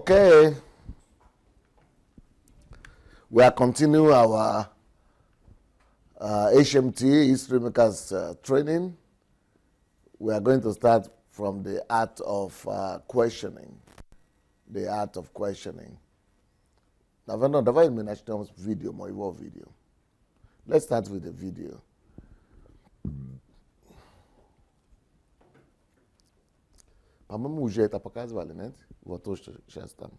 Okay. We are continuing our HMT, History Makers training. We are going to start from the art of questioning. The art of questioning. Video. Let's start with the video. По-моему, уже это показывали, нет? Вот то, что сейчас там.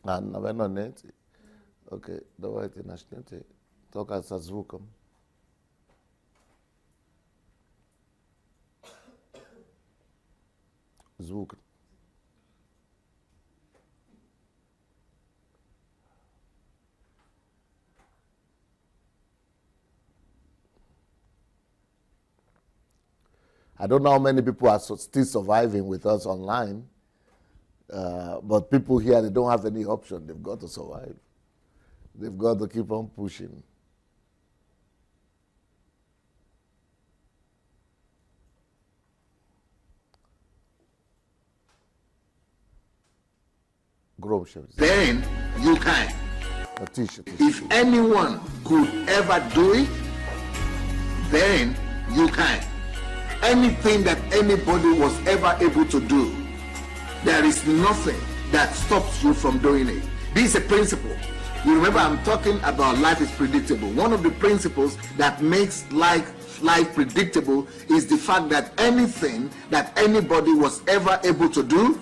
Наверное, нет. Окей, давайте начнете. Только со звуком. Звук. I don't know how many people are still surviving with us online, but people here, they don't have any option. They've got to survive. They've got to keep on pushing. Then you can. If anyone could ever do it, then you can. Anything that anybody was ever able to do, there is nothing that stops you from doing it. This is a principle. You remember I'm talking about life is predictable. One of the principles that makes life predictable is the fact that anything that anybody was ever able to do,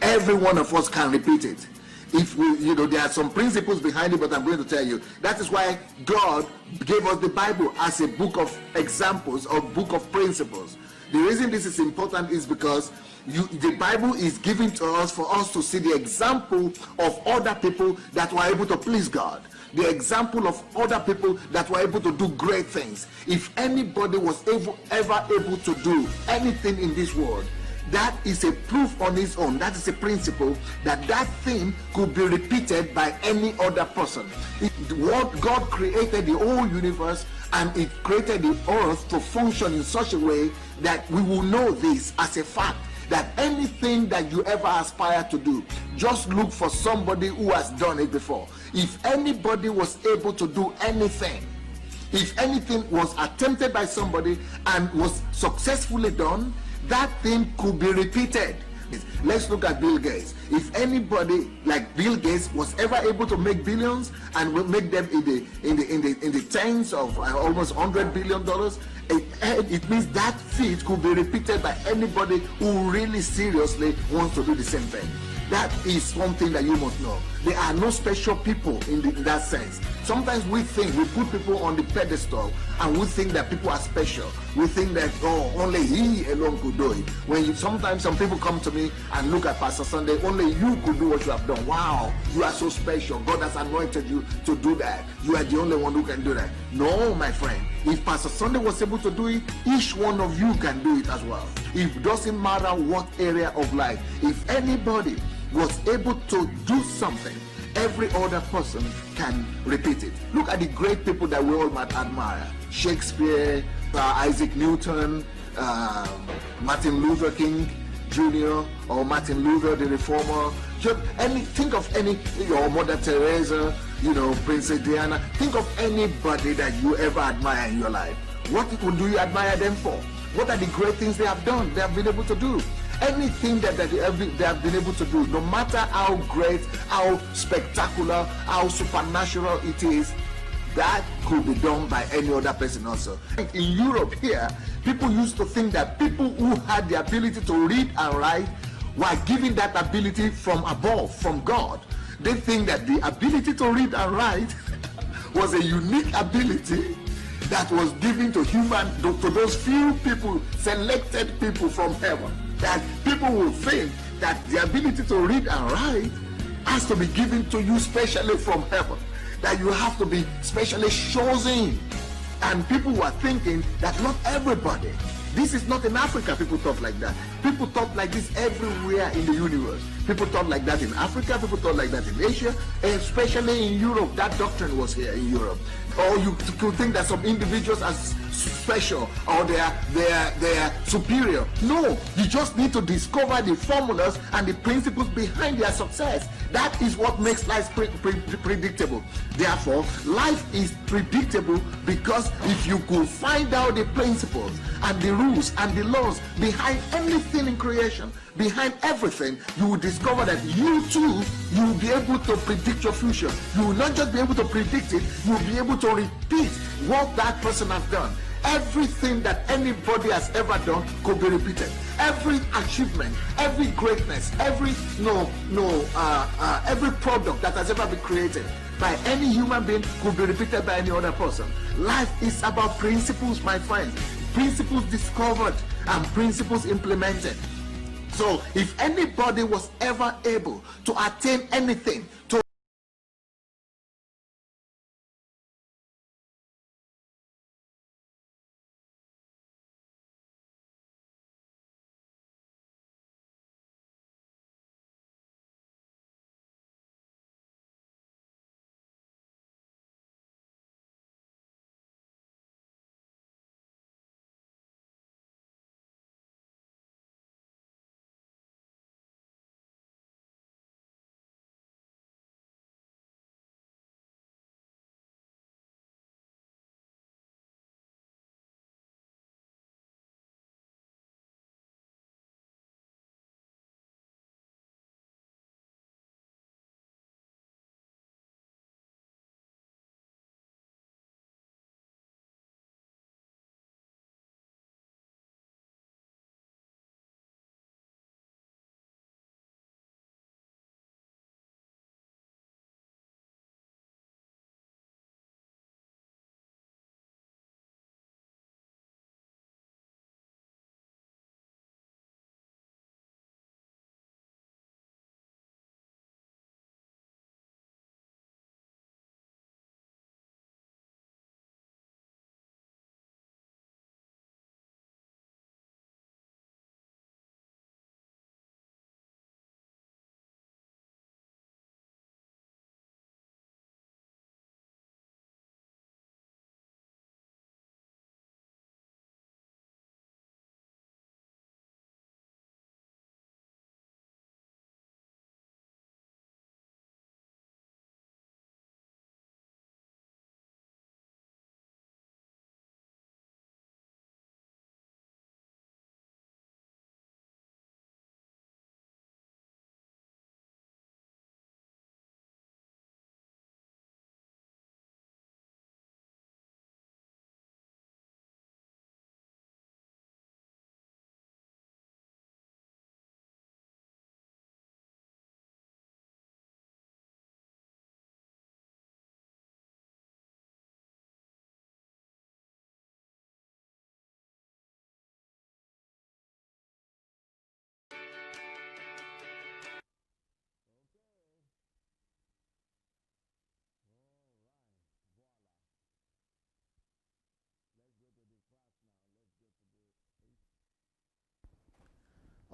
every one of us can repeat it. If we, there are some principles behind it, but I'm going to tell you. That is why God gave us the Bible as a book of examples or book of principles. The reason this is important is because the Bible is given to us for us to see the example of other people that were able to please God. The example of other people that were able to do great things. If anybody was ever able to do anything in this world, that is a proof on its own. That is a principle that thing could be repeated by any other person. God created the whole universe, and it created the earth to function in such a way that we will know this as a fact, that anything that you ever aspire to do, just look for somebody who has done it before. If anybody was able to do anything, if anything was attempted by somebody and was successfully done, that thing could be repeated. Let's look at Bill Gates. If anybody like Bill Gates was ever able to make billions and will make them in the tens of almost $100 billion, it means that feat could be repeated by anybody who really seriously wants to do the same thing. That is one thing that you must know. There are no special people in that sense. Sometimes we put people on the pedestal and we think that people are special. We think that, only he alone could do it. Sometimes some people come to me and look at Pastor Sunday, only you could do what you have done. Wow, you are so special. God has anointed you to do that. You are the only one who can do that. No, my friend. If Pastor Sunday was able to do it, each one of you can do it as well. It doesn't matter what area of life. If anybody was able to do something, every other person can repeat it. Look at the great people that we all might admire. Shakespeare, Isaac Newton, Martin Luther King Jr., or Martin Luther the Reformer. Think of any, Mother Teresa, Princess Diana. Think of anybody that you ever admire in your life. What do you admire them for? What are the great things they have done, they have been able to do? Anything that they have been able to do, no matter how great, how spectacular, how supernatural it is, that could be done by any other person also. In Europe here, people used to think that people who had the ability to read and write were given that ability from above, from God. They think that the ability to read and write was a unique ability that was given to those few people, selected people from heaven. That people will think that the ability to read and write has to be given to you specially from heaven, that you have to be specially chosen. And people were thinking that not everybody. This is not in Africa people talk like that. People talk like this everywhere in the universe. People talk like that in Africa, people talk like that in Asia, and especially in Europe. That doctrine was here in Europe. Or you could think that some individuals are special or they're superior. No, you just need to discover the formulas and the principles behind their success. That is what makes life predictable. Therefore, life is predictable because if you could find out the principles and the rules and the laws behind anything in creation, behind everything, you will discover that you too, you will be able to predict your future. You will not just be able to predict it, you will be able to repeat what that person has done. Everything that anybody has ever done could be repeated. Every achievement, every greatness, every product that has ever been created by any human being could be repeated by any other person. Life is about principles, my friends. Principles discovered and principles implemented. So if anybody was ever able to attain anything, to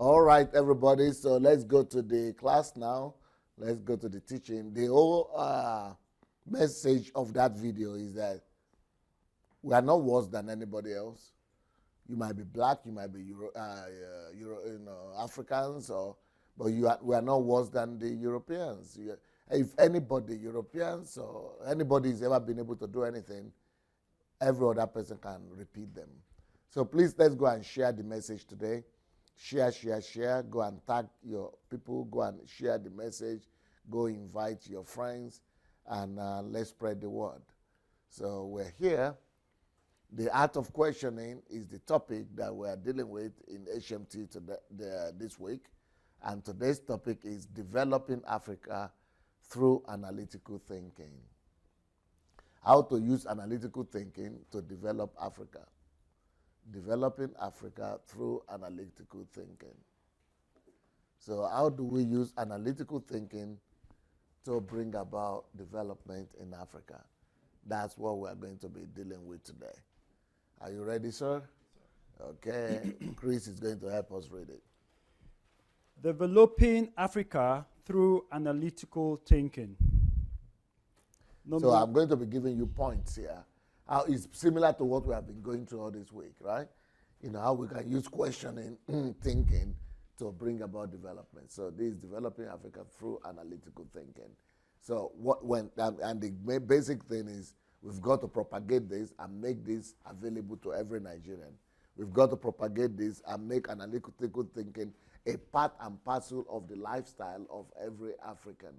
All right, everybody. So let's go to the class now. Let's go to the teaching. The whole message of that video is that we are not worse than anybody else. You might be black, you might be Africans, but we are not worse than the Europeans. If anybody, Europeans or anybody has ever been able to do anything, every other person can repeat them. So please, let's go and share the message today. Share, share, share. Go and tag your people. Go and share the message. Go invite your friends, and let's spread the word. So we're here. The art of questioning is the topic that we're dealing with in HMT this week. And today's topic is developing Africa through analytical thinking. How to use analytical thinking to develop Africa. Developing Africa through analytical thinking. So how do we use analytical thinking to bring about development in Africa? That's what we're going to be dealing with today. Are you ready, sir? Okay. Chris is going to help us read it. Developing Africa through analytical thinking. So I'm going to be giving you points here, how it's similar to what we have been going through all this week, right? You know, how we can use questioning, thinking to bring about development. So this is developing Africa through analytical thinking. So and the basic thing is we've got to propagate this and make this available to every Nigerian. We've got to propagate this and make analytical thinking a part and parcel of the lifestyle of every African.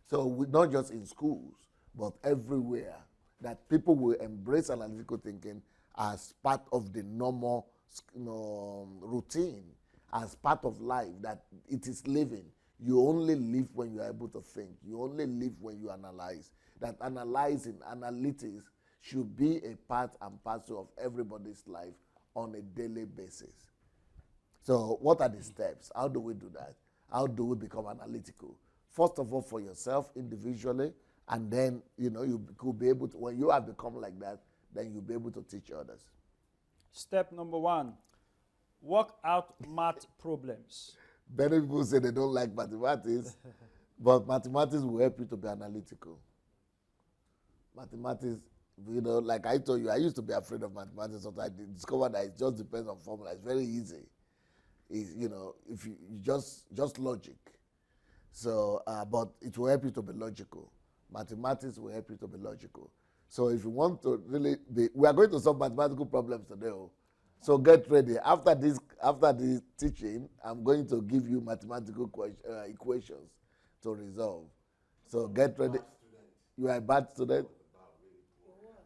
So not just in schools, but everywhere, that people will embrace analytical thinking as part of the normal routine, as part of life, that it is living. You only live when you are able to think. You only live when you analyze. That analyzing, analytics should be a part and parcel of everybody's life on a daily basis. So what are the steps? How do we do that? How do we become analytical? First of all, for yourself individually, and then, you could be able to, when you have become like that, then you'll be able to teach others. Step number 1, work out math problems. Many people say they don't like mathematics, but mathematics will help you to be analytical. Mathematics, like I told you, I used to be afraid of mathematics, so I discovered that it just depends on formula. It's very easy. It's, if you just logic. So, but it will help you to be logical. Mathematics will help you to be logical. So if you want to really we are going to solve mathematical problems today. So get ready. After this teaching, I'm going to give you mathematical equations to resolve. So get ready. You are a bad student?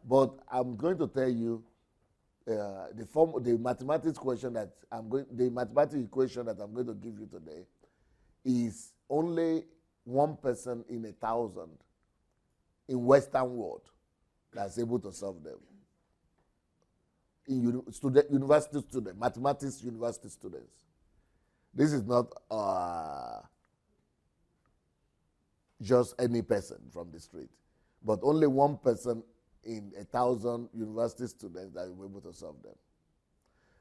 But I'm going to tell you the mathematics equation that I'm going to give you today is only one person in 1,000 in Western world that's able to solve them. University students, mathematics university students. This is not just any person from the street, but only one person in 1,000 university students that will be able to solve them.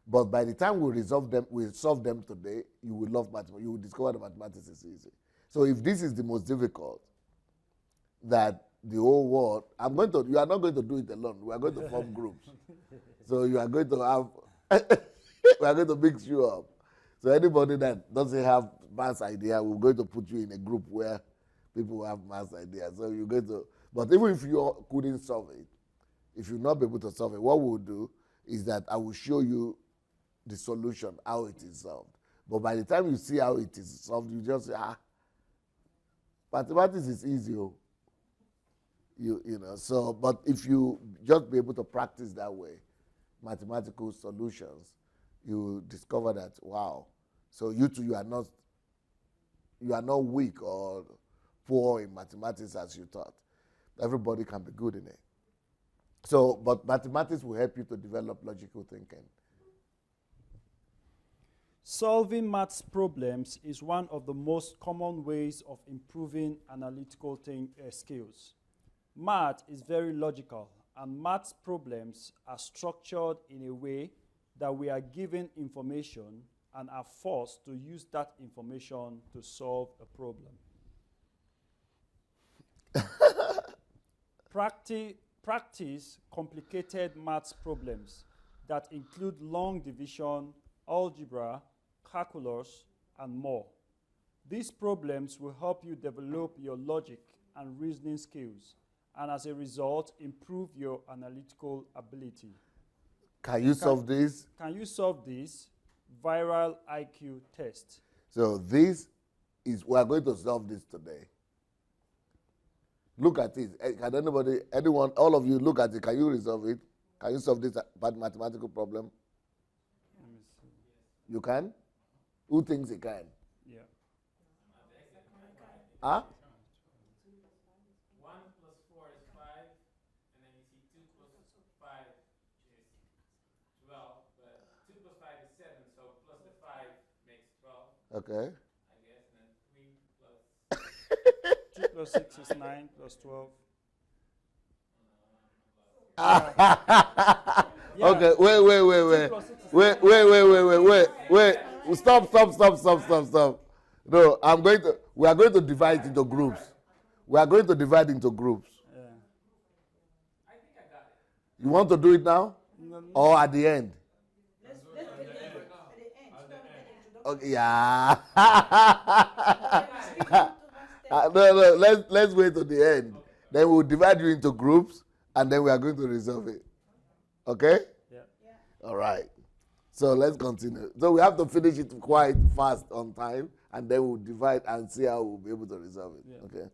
But by the time we solve them today, you will love mathematics. You will discover that mathematics is easy. So if this is the most difficult, that the whole world, you are not going to do it alone. We are going to form groups. So you are going to have, we are going to mix you up. So anybody that doesn't have math idea, we're going to put you in a group where people have math ideas. So you're going to, but even if you couldn't solve it, if you're not able to solve it, what we'll do is that I will show you the solution, how it is solved. But by the time you see how it is solved, you just say, mathematics is easy. So, but if you just be able to practice that way, mathematical solutions, you discover that, wow. So you too, you are not weak or poor in mathematics as you thought. Everybody can be good in it. So, but mathematics will help you to develop logical thinking. Solving maths problems is one of the most common ways of improving analytical skills. Math is very logical, and maths problems are structured in a way that we are given information and are forced to use that information to solve a problem. Practice complicated maths problems that include long division, algebra, calculus, and more. These problems will help you develop your logic and reasoning skills, and as a result, improve your analytical ability. Can you solve this? Can you solve this viral IQ test? So we are going to solve this today. Look at it. Can anyone, all of you look at it. Can you resolve it? Can you solve this mathematical problem? Let me see. You can? Who thinks he can? Yeah. Huh? 1 plus 4 is 5, and then you see 2 plus 5 is 12, but 2 plus 5 is 7, so plus the 5 makes 12. Okay. I guess, and then 3 plus 2 plus 6 is 9 plus 12. Yeah. Okay, wait. Stop. No, we are going to divide it into groups. We are going to divide into groups. Yeah. I think I got You want to do it now? Or at the end? Let's do it at the end. Okay, yeah. No, let's wait to the end. Then we'll divide you into groups, and then we are going to resolve it. Okay? Yeah. All right. So let's continue. So we have to finish it quite fast on time, and then we'll divide and see how we'll be able to resolve it. Yeah. Okay?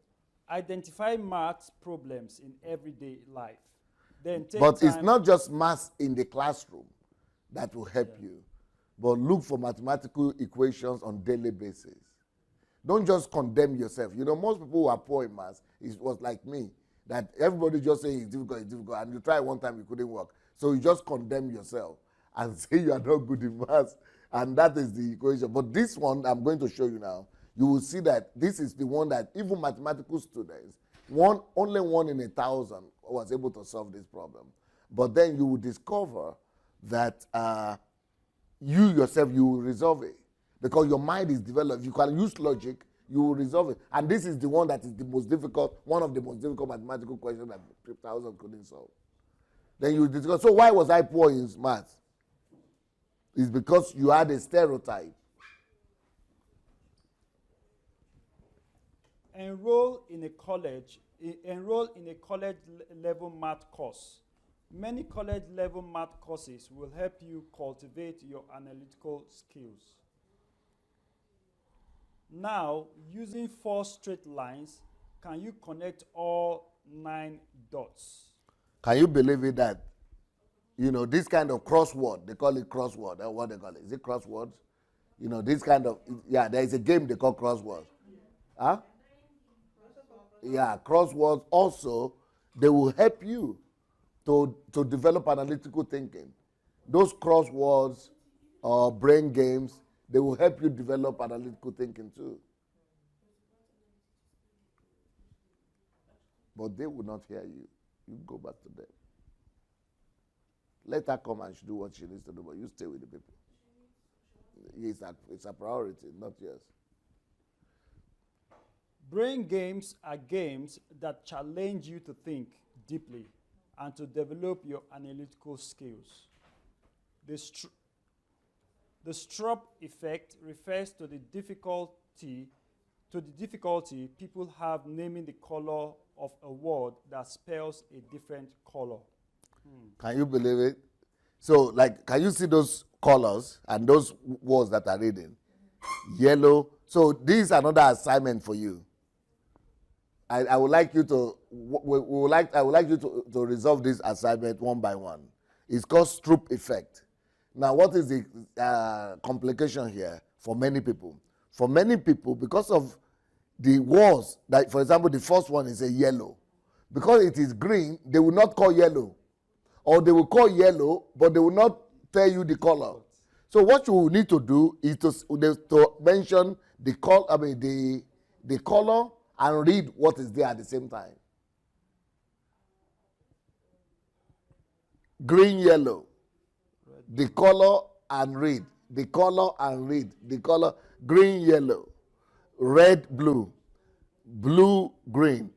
Identify maths problems in everyday life. Then take But time. it's not just maths in the classroom that will help you, but look for mathematical equations on daily basis. Don't just condemn yourself. You know, most people who are poor in maths, it was like me, that everybody just saying it's difficult, and you try one time, it couldn't work. So you just condemn yourself and say you are not good in maths, and that is the equation. But this one I'm going to show you now, you will see that this is the one that even mathematical students, only 1 in 1,000 was able to solve this problem. But then you will discover that you yourself, you will resolve it. Because your mind is developed. You can use logic, you will resolve it. And this is the one that is the most difficult, one of the most difficult mathematical questions that 1,000 couldn't solve. Then you discuss, so why was I poor in maths? It's because you had a stereotype. Enroll in a college level math course. Many college level math courses will help you cultivate your analytical skills. Now, using 4 straight lines, can you connect all 9 dots? Can you believe it that, you know, this kind of crossword, they call it crossword, what they call it? Is it crosswords? You know, this kind of, yeah, there is a game they call crosswords. Huh? Yeah, crosswords also, they will help you to develop analytical thinking. Those crosswords or brain games, they will help you develop analytical thinking too. But they will not hear you. You go back to them. Let her come and do what she needs to do, but you stay with the people. It's a priority, not yours. Brain games are games that challenge you to think deeply and to develop your analytical skills. The Strop effect refers to the difficulty people have naming the color of a word that spells a different color. Can you believe it? So, like, can you see those colors and those words that are reading? Yellow. So, this is another assignment for you. I would like you to I would like you to resolve this assignment one by one. It's called Stroop effect. Now, what is the complication here for many people? For many people, because of the words, like for example, the first one is a yellow. Because it is green, they will not call yellow. Or they will call yellow, but they will not tell you the color. So what you will need to do is to mention the color and read what is there at the same time. Green, yellow. The color and read. The color and read. The color, green, yellow. Red, blue. Blue, green.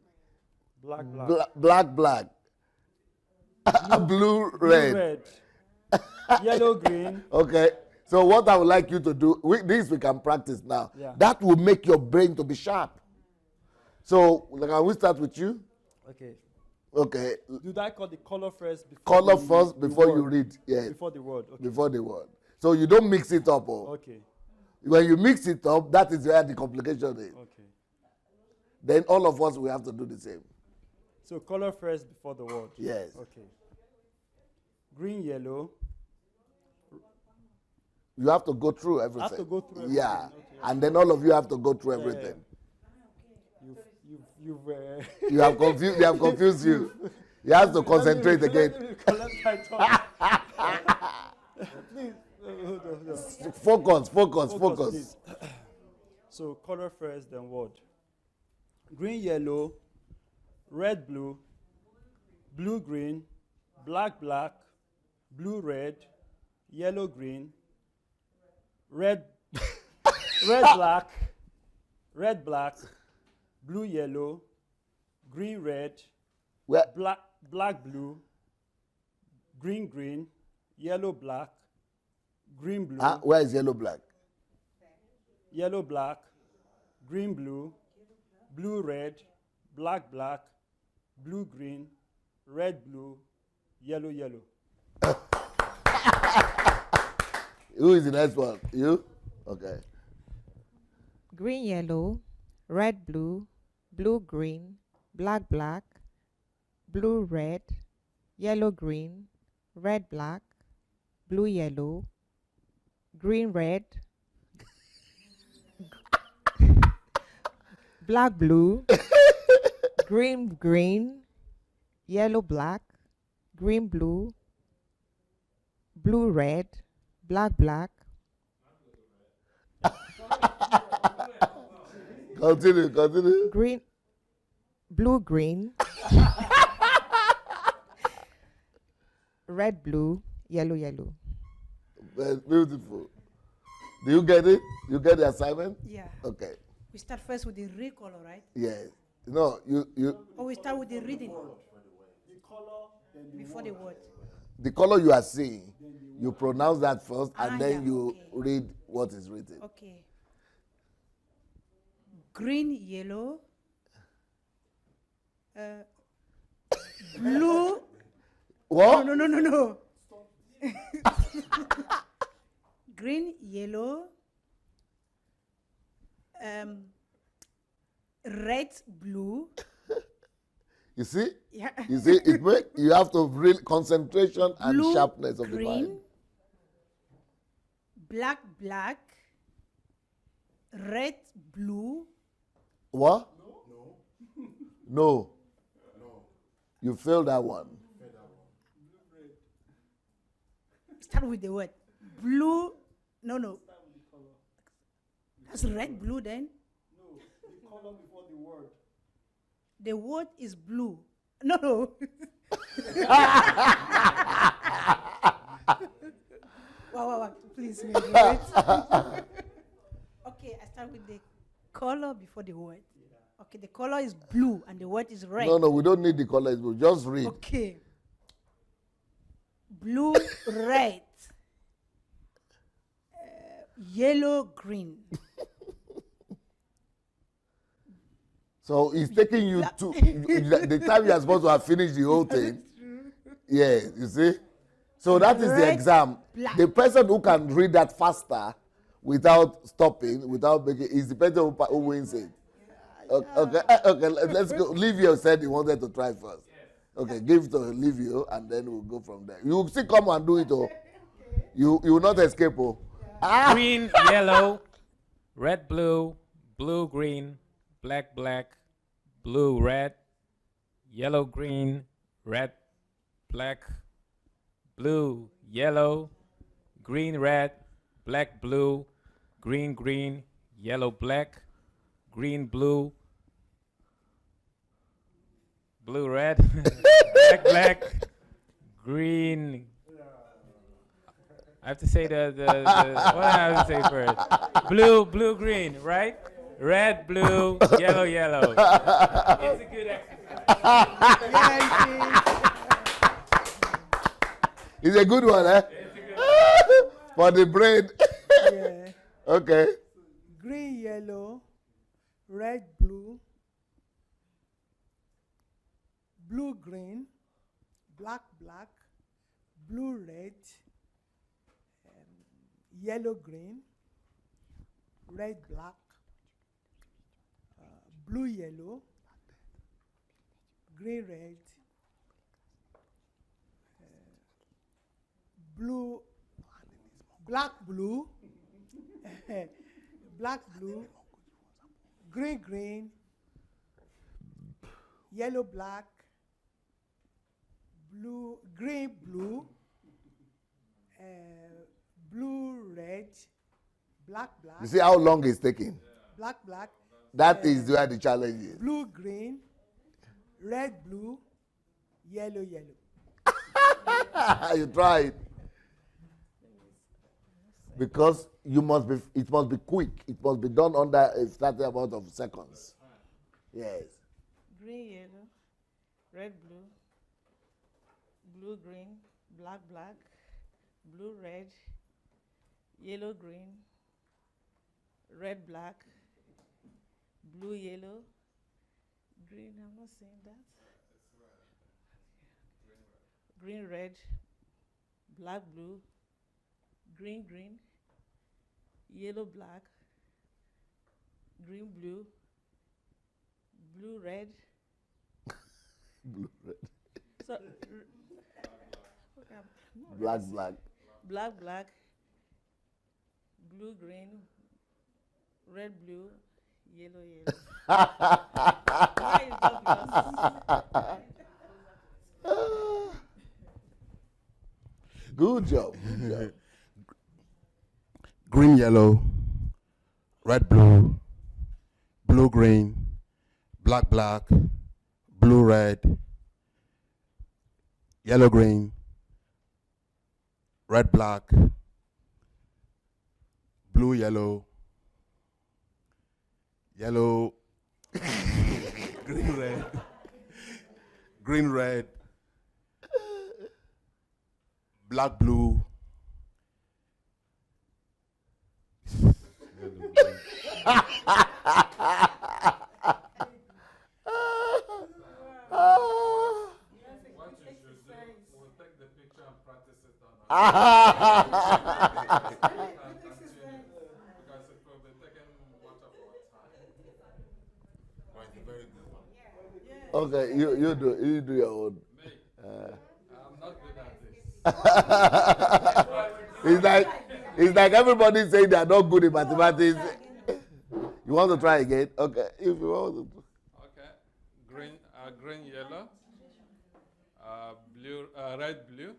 Black, black. Black, black. Blue, red. Yellow, green. Okay. So what I would like you to do, this we can practice now. Yeah. That will make your brain to be sharp. So can we start with you? Okay. Okay. Do I call the color first? Color first before you read. Yes. Before the word. Okay. Before the word. So you don't mix it up. Oh. Okay. When you mix it up, that is where the complication is. Okay. Then all of us, we have to do the same. So color first before the word. Yes. Okay. Green, yellow. You have to go through everything. I have to go through everything. Yeah. Okay. And then all of you have to go through everything. You have confused. They have confused you. You have to concentrate again. Please, Focus. So color first, then word. Green, yellow, red, blue, blue, green, black, black, blue, red, yellow, green, red, red, black, blue, yellow, green, red, black, blue, green, green, yellow, black, green, blue, Where is yellow, black? yellow, black, green, blue, blue, red, black, black, blue, green, red, blue, yellow, yellow. Who is the next one? You? Okay. Green, yellow, red, blue, blue, green, black, black, blue, red, yellow, green, red, black, blue, yellow, green, red, black, blue, green, green, yellow, black, green, blue, blue, red, black, black. Continue. Green, blue, green, red, blue, yellow, yellow. That's beautiful. Do you get it? You get the assignment? Yeah. Okay. We start first with the real color, right? Yes. No, you. Or we start with the reading The color, then the before the word. The color you are seeing, you pronounce that first, and then yeah, you okay. read what is written. Okay. Green, yellow, blue. What? No. Green, yellow, red, blue. You see? Yeah. You see, you have to real concentration and Blue, sharpness of the green, mind. black, black, red, blue. What? No. You failed that one. Start with the word. Blue. No. That's red, blue then. No, the color before the word. The word is blue. No. Wow. Please, wait. Okay, I start with the color before the word. Okay, the color is blue and the word is red. No, we don't need the colors. We'll just read. Okay. Blue, red, yellow, green. So it's taking you to the time you are supposed to have finished the whole thing. Yeah, you see? So that is the Red, exam. black. The person who can read that faster without stopping, without making, is the person who wins it. Okay, let's go. Livio said he wanted to try first. Okay, give it to Livio and then we'll go from there. You still come and do it, oh. You will not escape, oh. Green, yellow, red, blue, blue, green, black, black, blue, red, yellow, green, red, black, blue, yellow, green, red, black, blue, green, green, yellow, black, green, blue, blue, red, black, black, green. I have to say the what do I have to say first? Blue, blue, green, right? Red, blue, yellow, yellow. It's a good exercise. It's a good one, eh? It's a good one. For the brain. Yeah. Okay. Green, yellow, red, blue, blue, green, black, black, blue, red, yellow, green, red, black, blue, yellow, green, red, blue, black, blue, black, blue, green, green, yellow, black, blue, green, blue, blue, red, black, black, You see how long it's taking? black, black, That is where the challenge is. blue, green, red, blue, yellow, yellow. You tried. Because it must be quick. It must be done under a certain amount of seconds. Yes. Green, yellow, red, blue, blue, green, black, black, blue, red, yellow, green, red, black, blue, yellow, green, I'm not saying that. Green, red, black, blue, green, green, yellow, black, green, blue, blue, red. Blue, red. So, Black, black. black, black, blue, green, red, blue, yellow, yellow. Why is that yours? Good job. Good job. Green, yellow, red, blue, blue, green, black, black, blue, red, yellow, green, red, black, blue, yellow, yellow, green, red, black, blue, Okay, you do your own. I'm not good at this. It's like everybody saying they are not good in mathematics. You want to try again? Okay, if you want to. Okay. Green, yellow. Blue, red, blue.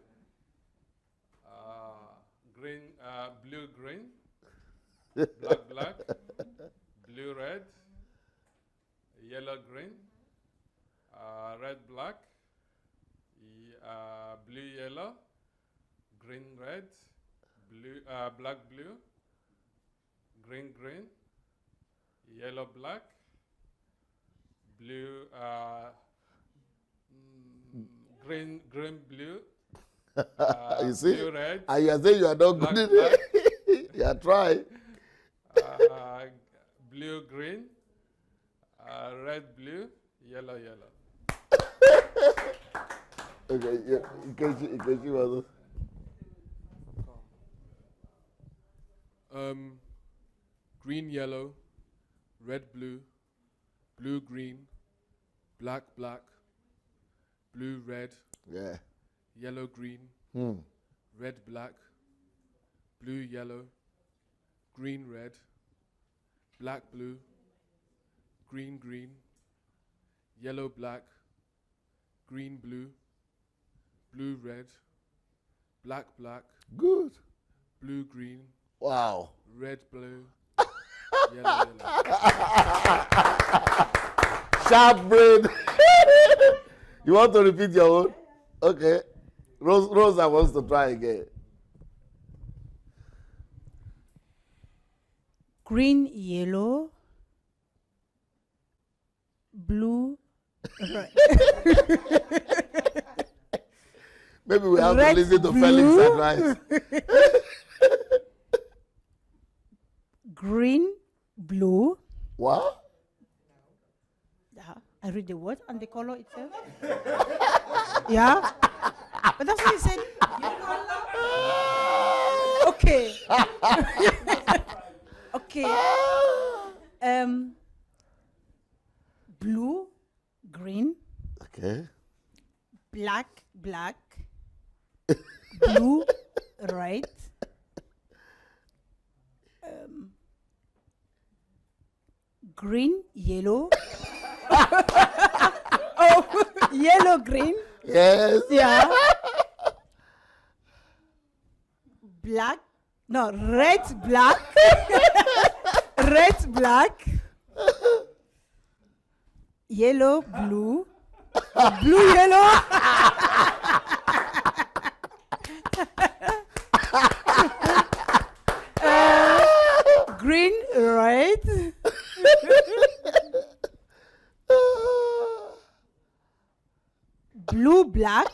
Green, blue, green. Black, black. Blue, red. Yellow, green. Red, black. Blue, yellow. Green, red. Blue, black, blue. Green, green. Yellow, black. Blue, green, blue. You see? Blue, red. And you are saying you are not Black, good in black. it. You are trying. Blue, green. Red, blue. Yellow, yellow. Okay, yeah, in case you want to. Green, yellow. Red, blue. Blue, green. Black, black. Blue, red. Yeah. Yellow, green. Red, black. Blue, yellow. Green, red. Black, blue. Green, green. Yellow, black. Green, blue. Blue, red. Black, black. Good. Blue, green. Wow. Red, blue. Yellow, yellow. Sharp brain. You want to repeat your own? Okay. Rosa wants to try again. Green, yellow, blue, red. Maybe we have Red, to listen to blue. Felix's advice. Green, blue. What? Yeah, I read the word and the color itself. Yeah, but that's what he said. Okay. Okay. Blue, green, Okay. black, black, blue, red, green, yellow. Oh, yellow, green. Yes. Yeah. Black. No, red, black. Red, black. Yellow, blue. Blue, yellow. Green, red. Blue, black.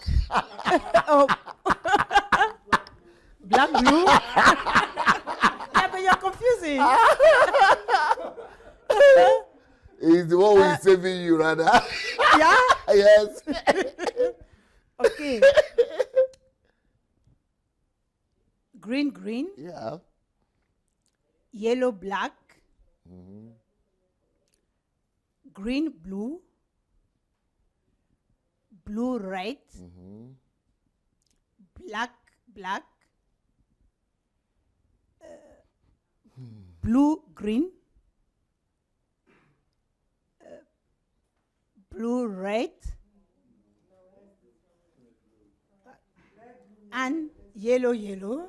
Oh. Black, blue. Yeah, but you're confusing. He's the one who is saving you, rather. Yeah? Yes. Okay. Green, green. Yeah. Yellow, black. Green, blue. Blue, red. Black, black. Blue, green. Blue, red. And yellow, yellow.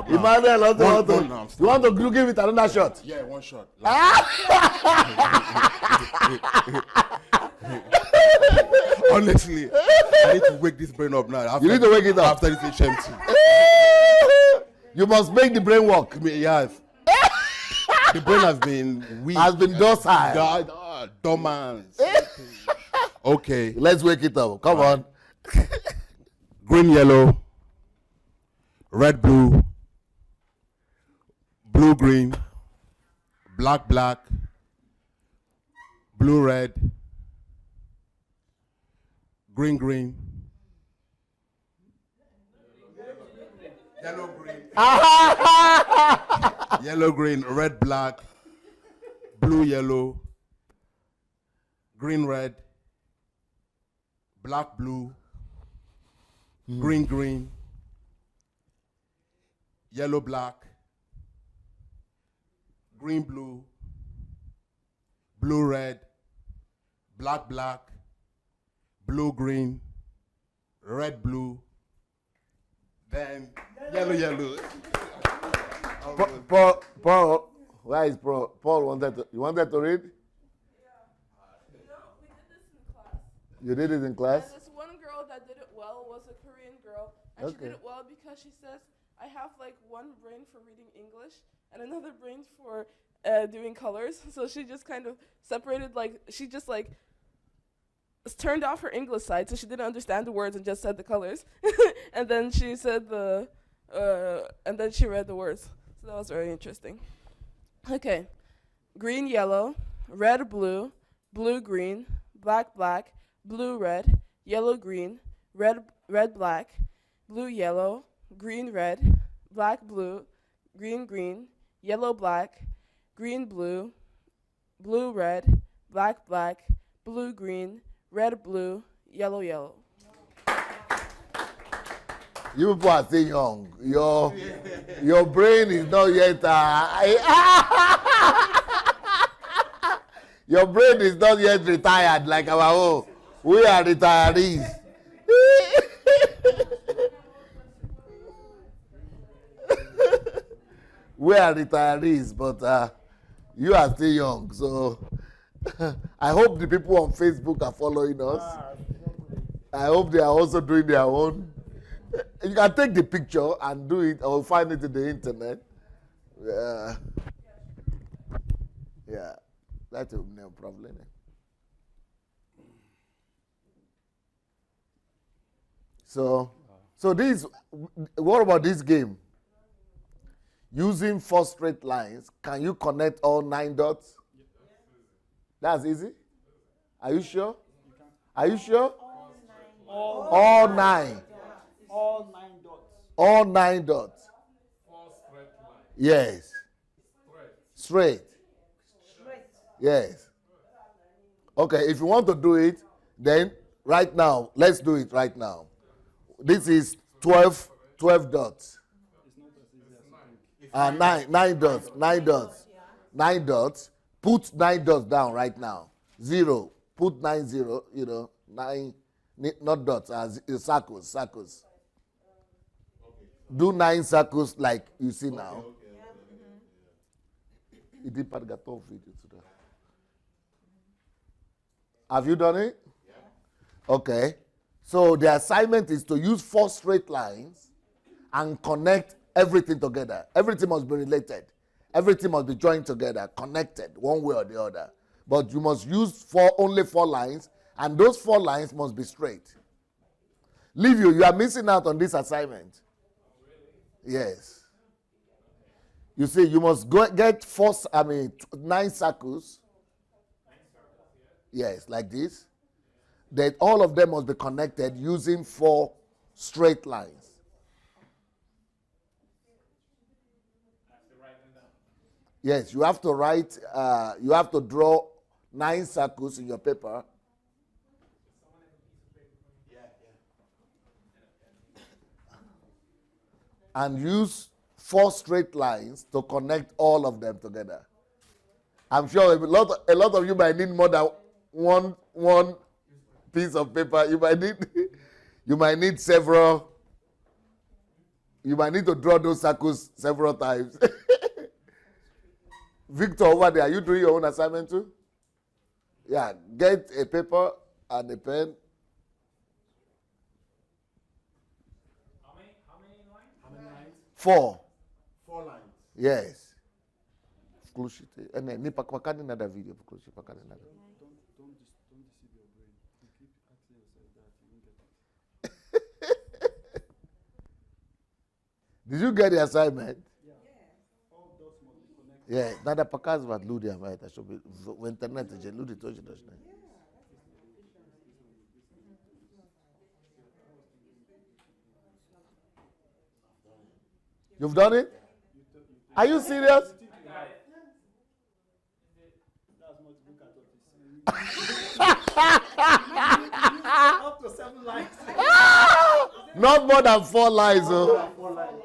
Emmanuel, One, you want to give it another shot? Yeah, one shot. Honestly, I need to wake this brain up now. You need to wake it up. After this HMT. You must make the brain work. I mean, yeah. The brain has been weak. Has been docile. Dormant. Okay. Let's wake it up. Come on. Green, yellow. Red, blue. Blue, green. Black, black. Blue, red. Green, green. Yellow, green. Yellow, green. Red, black. Blue, yellow. Green, red. Black, blue. Green, green. Yellow, black. Green, blue. Blue, red. Black, black. Blue, green. Red, blue. Then yellow, yellow. Paul, where is Paul? Paul you wanted to read? We did this in class. You did it in class? And this one girl that did it well was a Korean girl. And she did it well because she says, I have like one brain for reading English and another brain for doing colors. So she just kind of separated, she just turned off her English side, so she didn't understand the words and just said the colors. And then she said and then she read the words. So that was very interesting. Okay. Green, yellow, red, blue, blue, green, black, black, blue, red, yellow, green, red, black, blue, yellow, green, red, black, blue, green, green, yellow, black, green, blue, blue, red, black, black, blue, green, red, blue, yellow, yellow. You people are still young. Your brain is not yet. Your brain is not yet retired like our own. We are retirees. We are retirees, but you are still young. So I hope the people on Facebook are following us. I hope they are also doing their own. You can take the picture and do it, or find it in the internet. Yeah, that's no problem. So this, what about this game? Using 4 straight lines, can you connect all 9 dots? That's easy? Are you sure? Are you sure? All 9. All 9 dots. All 9 dots. 4 straight lines. Yes. Straight. Yes. Okay, if you want to do it, then right now, let's do it right now. This is 12 dots. 9 dots. 9 dots. Put 9 dots down right now. 0. Put 9 0. 9, not dots, circles. Do 9 circles like you see now. Have you done it? Okay. So the assignment is to use 4 straight lines and connect everything together. Everything must be related. Everything must be joined together, connected, one way or the other. But you must use only 4 lines, and those 4 lines must be straight. Leave you. You are missing out on this assignment. Yes. You see, you must get 9 circles. Yes, like this. That all of them must be connected using 4 straight lines. Yes, you have to write, you have to draw 9 circles in your paper. And use 4 straight lines to connect all of them together. I'm sure a lot of you might need more than one piece of paper. You might need several. You might need to draw those circles several times. Victor, over there, are you doing your own assignment too? Yeah, get a paper and a pen. How many lines? How many lines? 4. 4 lines. Yes. Включите. Не, пак покани надо видео, включи, покани надо. Don't deceive your brain. You keep asking yourself that, you won't get it. Did you get the assignment? Yeah. All dots must be connected. Yeah, надо показывать людям это, чтобы в интернете же люди тоже должны. You've done it? Are you serious? Up to 7 lines. Not more than 4 lines, oh. 4 lines.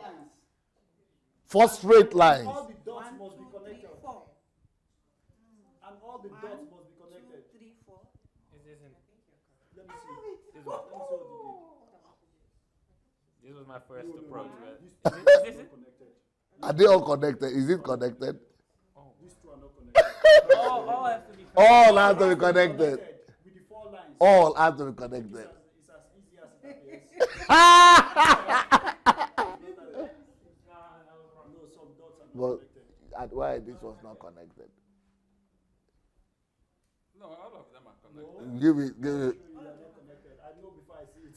4 straight lines. All the dots must be connected. And all the dots must be connected. 3, 4. Is this in? Let me see. Let me see what you This was my first approach, but did. is this it? Connected. Are they all connected? Is it connected? These 2 are not connected. All have to be. All have to be connected. With the 4 lines. All have to be connected. It's as easy as it appears. No, some dots are not But connected. why this was not connected? No, all of them are connected. Give it. You are not connected. I know before I see it.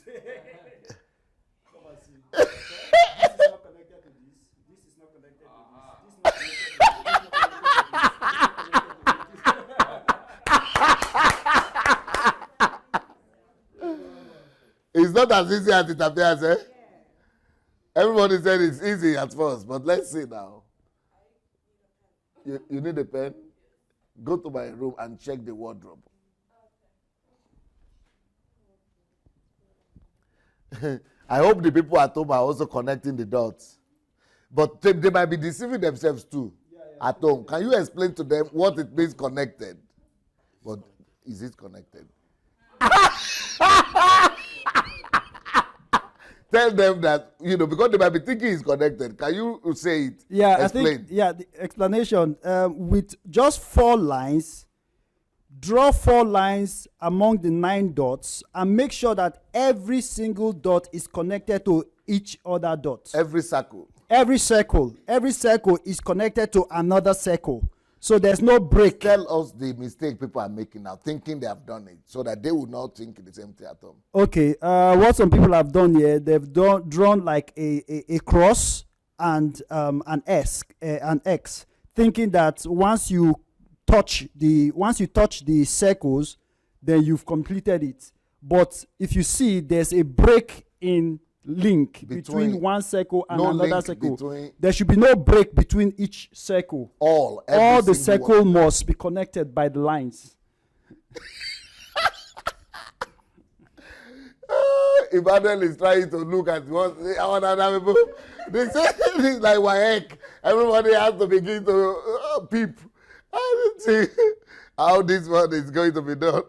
Come and see. This is not connected to this. This is not connected to this. This is not connected to this. This is not connected to this. This is not connected to this. It's not as easy as it appears, eh? Everybody said it's easy at first, but let's see now. You need a pen? Go to my room and check the wardrobe. I hope the people at home are also connecting the dots. But they might be deceiving themselves too at home. Can you explain to them what it means connected? But is it connected? Tell them that, because they might be thinking it's connected. Can you say it? Yeah, Explain. I think, the explanation, with just 4 lines, draw 4 lines among the 9 dots and make sure that every single dot is connected to each other dot. Every circle. Every circle is connected to another circle. So there's no break. Tell us the mistake people are making now, thinking they have done it, so that they will not think the same thing at home. Okay, what some people have done here, they've drawn like a cross and an X, thinking that once you touch the circles, then you've completed it. But if you see, there's a break in link between one circle and another circle. There should be no break between each circle. All the circle must be connected by the lines. Emmanuel is trying to look at what other people. They say it's like WAEC. Everybody has to begin to peep. I don't see how this one is going to be done.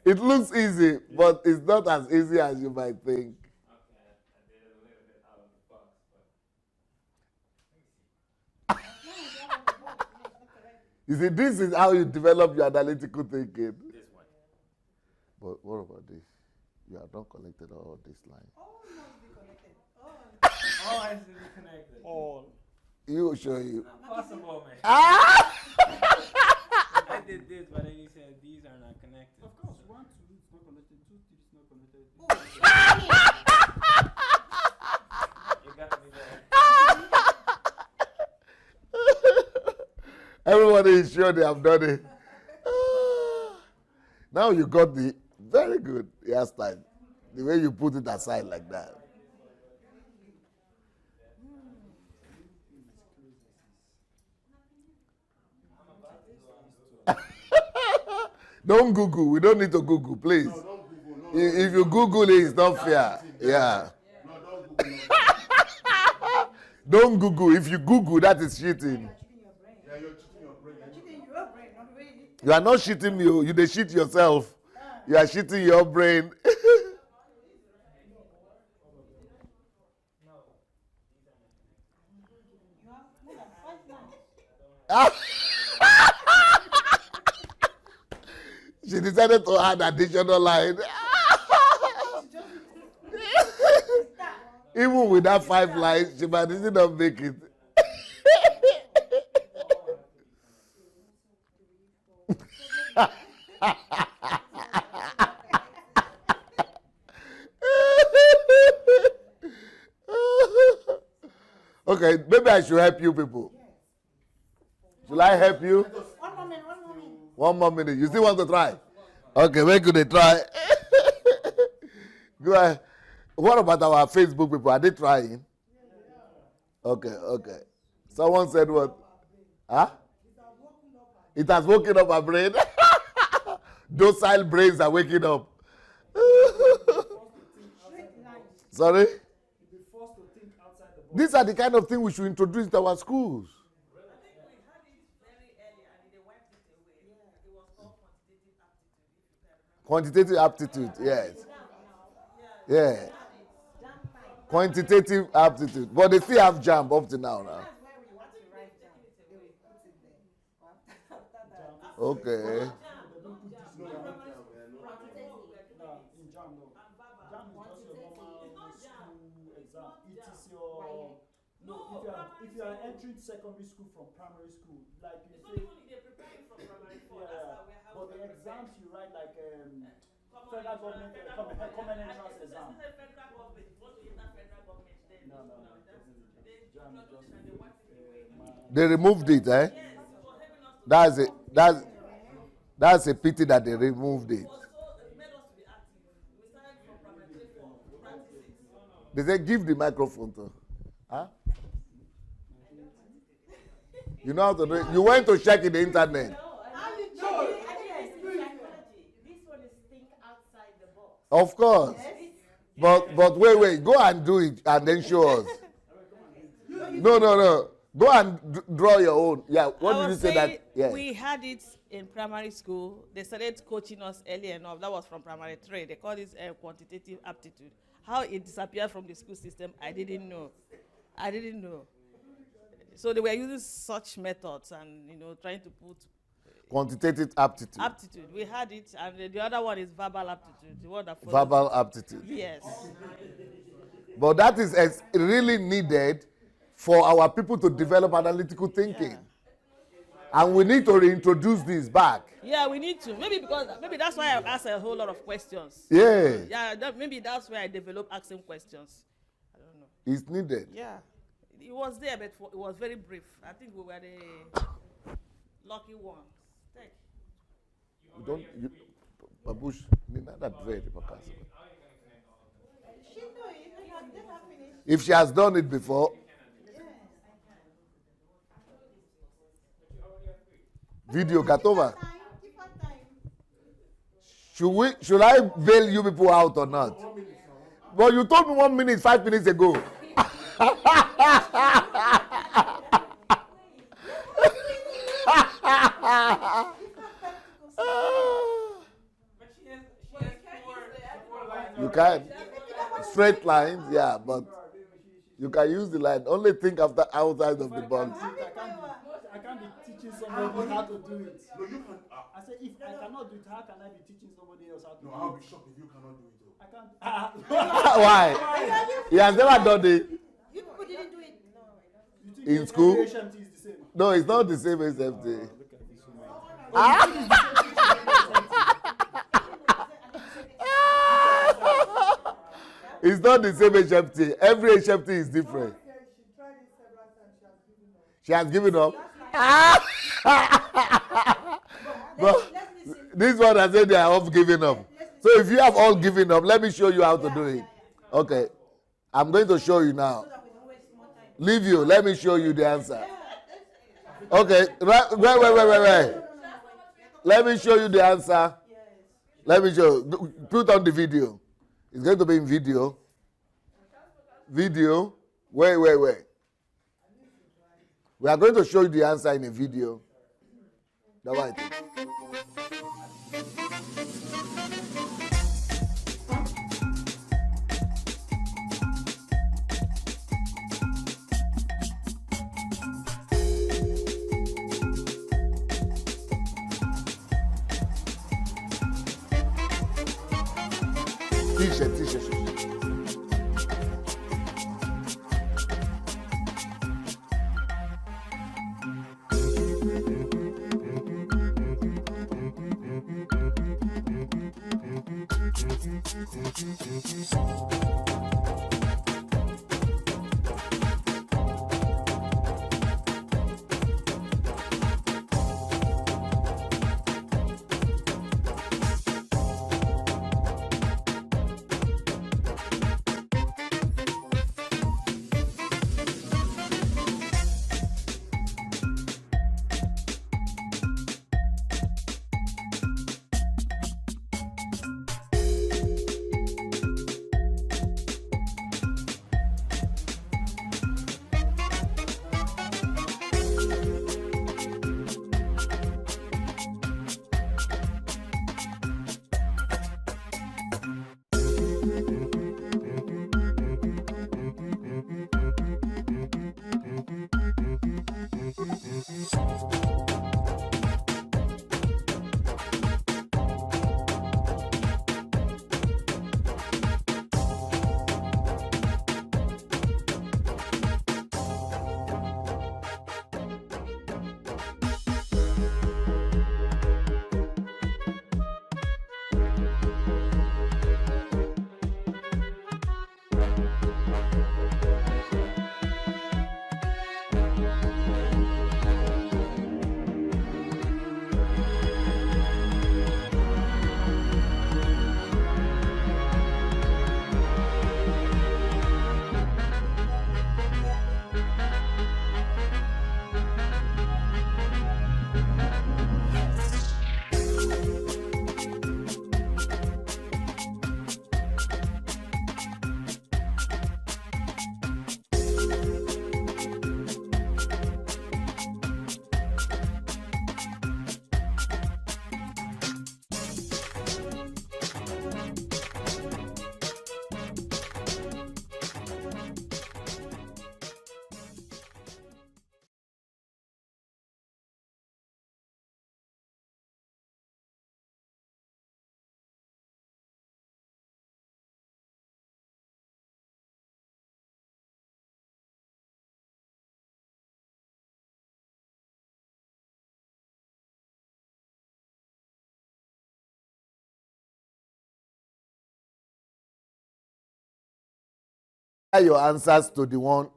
It looks easy, but it's not as easy as you might think. You see, this is how you develop your analytical thinking. This one. But what about this? You have not collected all this line. All must be connected. All has to be connected. All. You will show you. Possible, man. Ah! I did this, but then you said these are not connected. Of course, 1, 2 is not connected, 2, 3 is not connected. You got me there. Everybody is sure they have done it. Now you got the very good hairstyle. The way you put it aside like that. Don't Google. We don't need to Google, please. No, don't Google. No, If you Google it, it's not fair. Yeah. no, don't Google. Don't Google. If you Google, that is cheating. Yeah, you're cheating your brain. You are not cheating me. You they cheat yourself. You are cheating your brain. She decided to add additional line. Even with that 5 lines, she might still not make it. Okay, maybe I should help you people. Should I help you? 1 moment. 1 more minute. You still want to try? Okay, where could they try? Go ahead. What about our Facebook people? Are they trying? Okay. Someone said what? Huh? It has woken up our brain. Docile brains are waking up. Sorry? These are the kind of things we should introduce to our schools. Quantitative aptitude, yes. Yeah. Quantitative aptitude. But they still have jump up to now. Okay. If you are entering secondary school from primary school, like you say, They're preparing from primary 4. but the exams you write like federal government common entrance exam. Federal government, if you want to enter federal government, then They removed it, eh? That's a pity that they removed it. They say give the microphone to. Huh? You know how to do it. You went to check in the internet. This one is think outside the box. Of course. But wait. Go and do it and then show us. No. Go and draw your own. Yeah. What did you say that? Yeah. We had it in primary school. They started coaching us early enough. That was from primary 3. They called it quantitative aptitude. How it disappeared from the school system, I didn't know. So they were using such methods and trying to put Quantitative aptitude. aptitude. We had it, and the other one is verbal aptitude. The one that follows Verbal aptitude. Yes. But that is really needed for our people to develop analytical thinking. Yeah. And we need to reintroduce this back. Yeah, we need to. Maybe that's why I asked a whole lot of questions. Yeah. Yeah, maybe that's why I developed asking questions. I don't know. It's needed. Yeah. It was there, but it was very brief. I think we were the lucky ones. Take. You don't. Babush, not that very podcast. If she has done it before. Video got over. Should I bail you people out or not? Well, you told me 1 minute, 5 minutes ago. You can. Straight lines, yeah, but you can use the line. Only think outside of the box. I can't be teaching somebody how to do it. No, you can. I said, if I cannot do it, how can I be teaching somebody else how to No, do I'll it? be shocked if you cannot do it. Though. I can't. Why? He has never done it. You people didn't do it. You think in school. Every HMT is the same. No, it's not the same HMT. Look at this woman. It's not the same HMT. Every HMT is different. She has given up. But this one has said they are all giving up. So if you have all given up, let me show you how to do it. Okay. I'm going to show you now. Leave you. Let me show you the answer. Okay. Wait. Let me show you the answer. Let me show you. Put on the video. It's going to be in video. Video. Wait. We are going to show you the answer in a video. That's what I think. T-shirt. Your answers to the one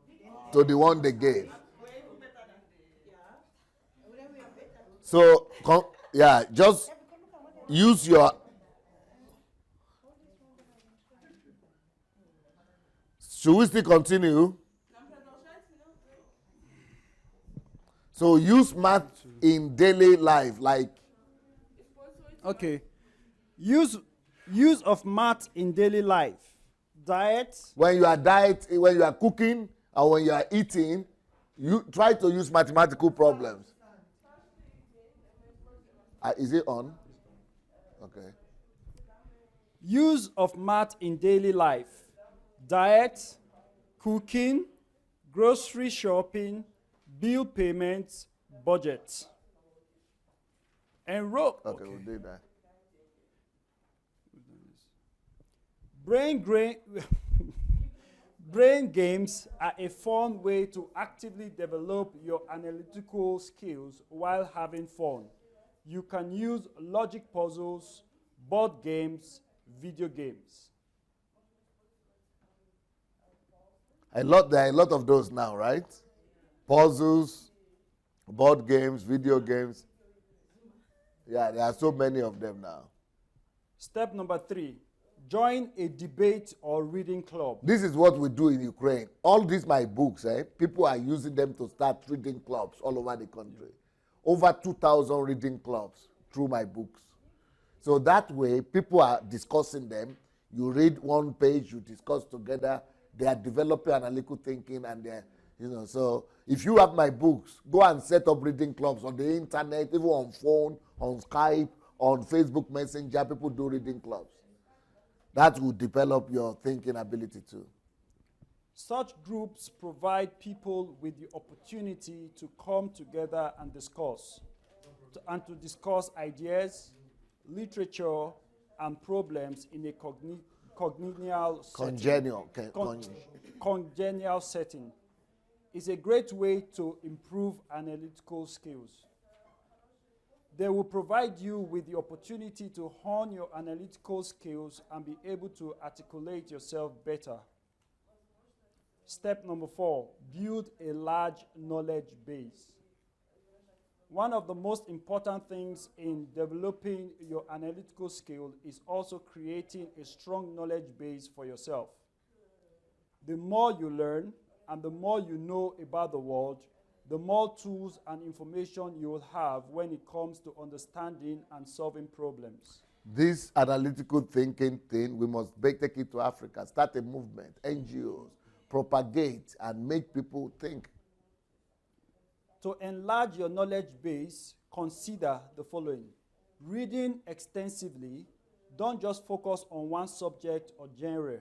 they gave. So just use your. Should we still continue? So use math in daily life, like. Okay. Use of math in daily life. Diet. When you are cooking, or when you are eating, you try to use mathematical problems. Is it on? Okay. Use of math in daily life. Diet, cooking, grocery shopping, bill payments, budget. Enroll. Okay, we'll do that. Brain games are a fun way to actively develop your analytical skills while having fun. You can use logic puzzles, board games, video games. There are a lot of those now, right? Puzzles, board games, video games. Yeah, there are so many of them now. Step number 3, join a debate or reading club. This is what we do in Ukraine. All these my books, people are using them to start reading clubs all over the country. Over 2,000 reading clubs through my books. So that way, people are discussing them. You read one page, you discuss together. They are developing analytical thinking, and they're, so if you have my books, go and set up reading clubs on the internet, even on phone, on Skype, on Facebook Messenger. People do reading clubs. That will develop your thinking ability too. Such groups provide people with the opportunity to come together and discuss, to discuss ideas, literature, and problems in a congenial setting. Is a great way to improve analytical skills. They will provide you with the opportunity to hone your analytical skills and be able to articulate yourself better. Step number 4, build a large knowledge base. One of the most important things in developing your analytical skill is also creating a strong knowledge base for yourself. The more you learn and the more you know about the world, the more tools and information you will have when it comes to understanding and solving problems. This analytical thinking thing, we must take it to Africa, start a movement, NGOs, propagate and make people think. To enlarge your knowledge base, consider the following. Reading extensively, don't just focus on one subject or genre.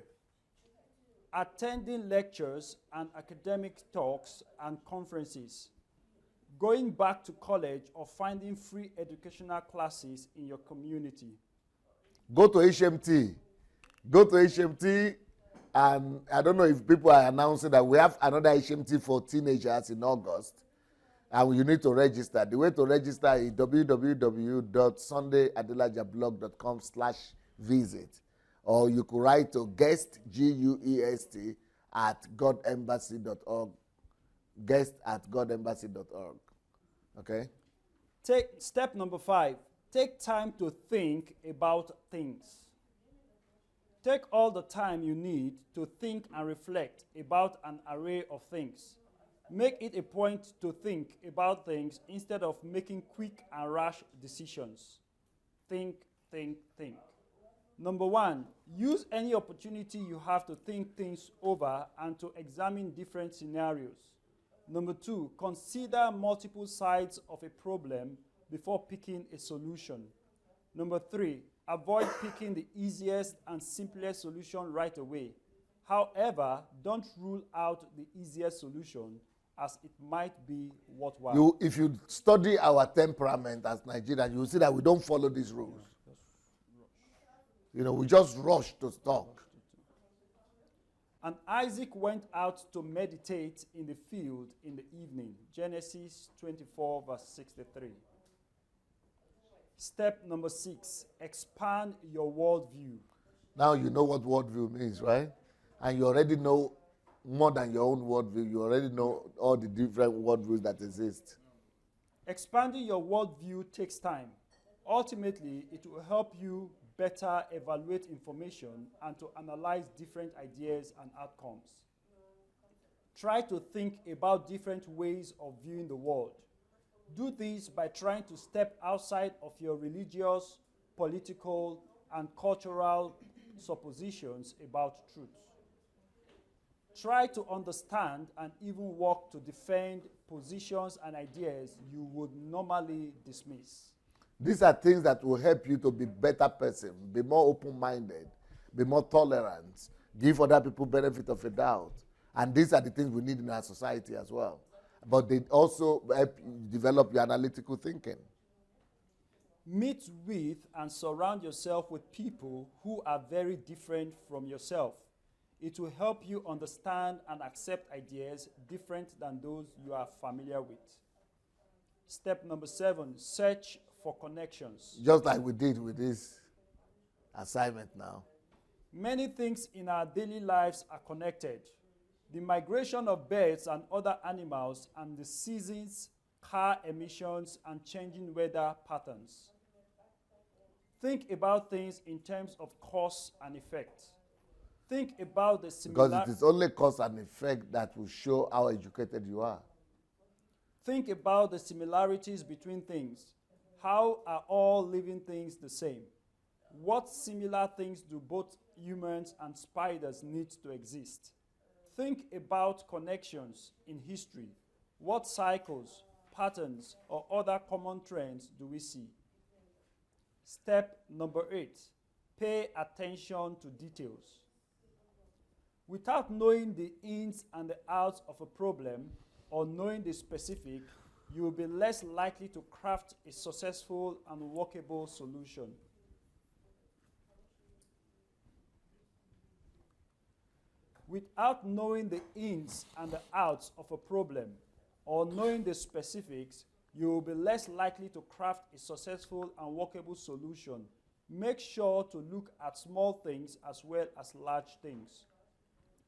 Attending lectures and academic talks and conferences. Going back to college or finding free educational classes in your community. Go to HMT. Go to HMT, and I don't know if people are announcing that we have another HMT for teenagers in August. And you need to register. The way to register is www.sundayadelajablog.com/visit. Or you could write to guest, GUEST, at godembassy.org. Guest at godembassy.org. Okay? Step number 5, take time to think about things. Take all the time you need to think and reflect about an array of things. Make it a point to think about things instead of making quick and rash decisions. Think, think, think. Number 1, use any opportunity you have to think things over and to examine different scenarios. Number 2, consider multiple sides of a problem before picking a solution. Number 3, avoid picking the easiest and simplest solution right away. However, don't rule out the easiest solution, as it might be worthwhile. If you study our temperament as Nigerians, you will see that we don't follow these rules. We just rush to talk. And Isaac went out to meditate in the field in the evening. Genesis 24, verse 63. Step number 6, expand your worldview. Now you know what worldview means, right? And you already know more than your own worldview. You already know all the different worldviews that exist. Expanding your worldview takes time. Ultimately, it will help you better evaluate information and to analyze different ideas and outcomes. Try to think about different ways of viewing the world. Do this by trying to step outside of your religious, political, and cultural suppositions about truth. Try to understand and even work to defend positions and ideas you would normally dismiss. These are things that will help you to be a better person, be more open-minded, be more tolerant, give other people benefit of a doubt. And these are the things we need in our society as well. But they also help you develop your analytical thinking. Meet with and surround yourself with people who are very different from yourself. It will help you understand and accept ideas different than those you are familiar with. Step number 7, search for connections. Just like we did with this assignment now. Many things in our daily lives are connected. The migration of birds and other animals, and the seasons, car emissions, and changing weather patterns. Think about things in terms of cause and effect. Think about the Because it is only cause and effect that will show how educated you are. Think about the similarities between things. How are all living things the same? What similar things do both humans and spiders need to exist? Think about connections in history. What cycles, patterns, or other common trends do we see? Step number 8, pay attention to details. Without knowing the ins and the outs of a problem or knowing the specific, you will be less likely to craft a successful and workable solution. Without knowing the ins and the outs of a problem or knowing the specifics, you will be less likely to craft a successful and workable solution. Make sure to look at small things as well as large things.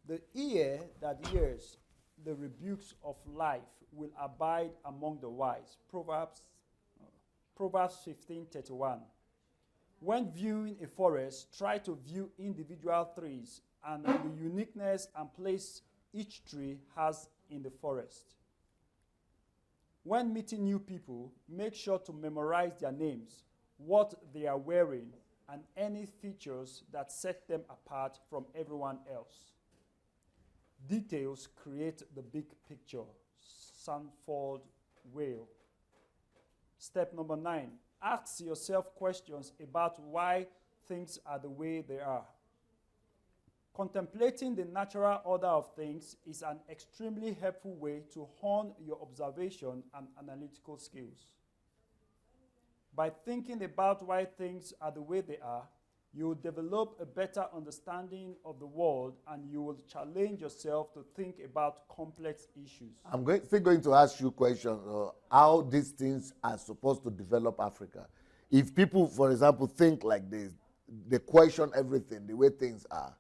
The ear that hears the rebukes of life will abide among the wise. Proverbs 15:31. When viewing a forest, try to view individual trees and the uniqueness and place each tree has in the forest. When meeting new people, make sure to memorize their names, what they are wearing, and any features that set them apart from everyone else. Details create the big picture. Sanford Whale. Step number 9, ask yourself questions about why things are the way they are. Contemplating the natural order of things is an extremely helpful way to hone your observation and analytical skills. By thinking about why things are the way they are, you will develop a better understanding of the world and you will challenge yourself to think about complex issues. I'm still going to ask you questions how these things are supposed to develop Africa. If people, for example, think like this, they question everything, the way things are.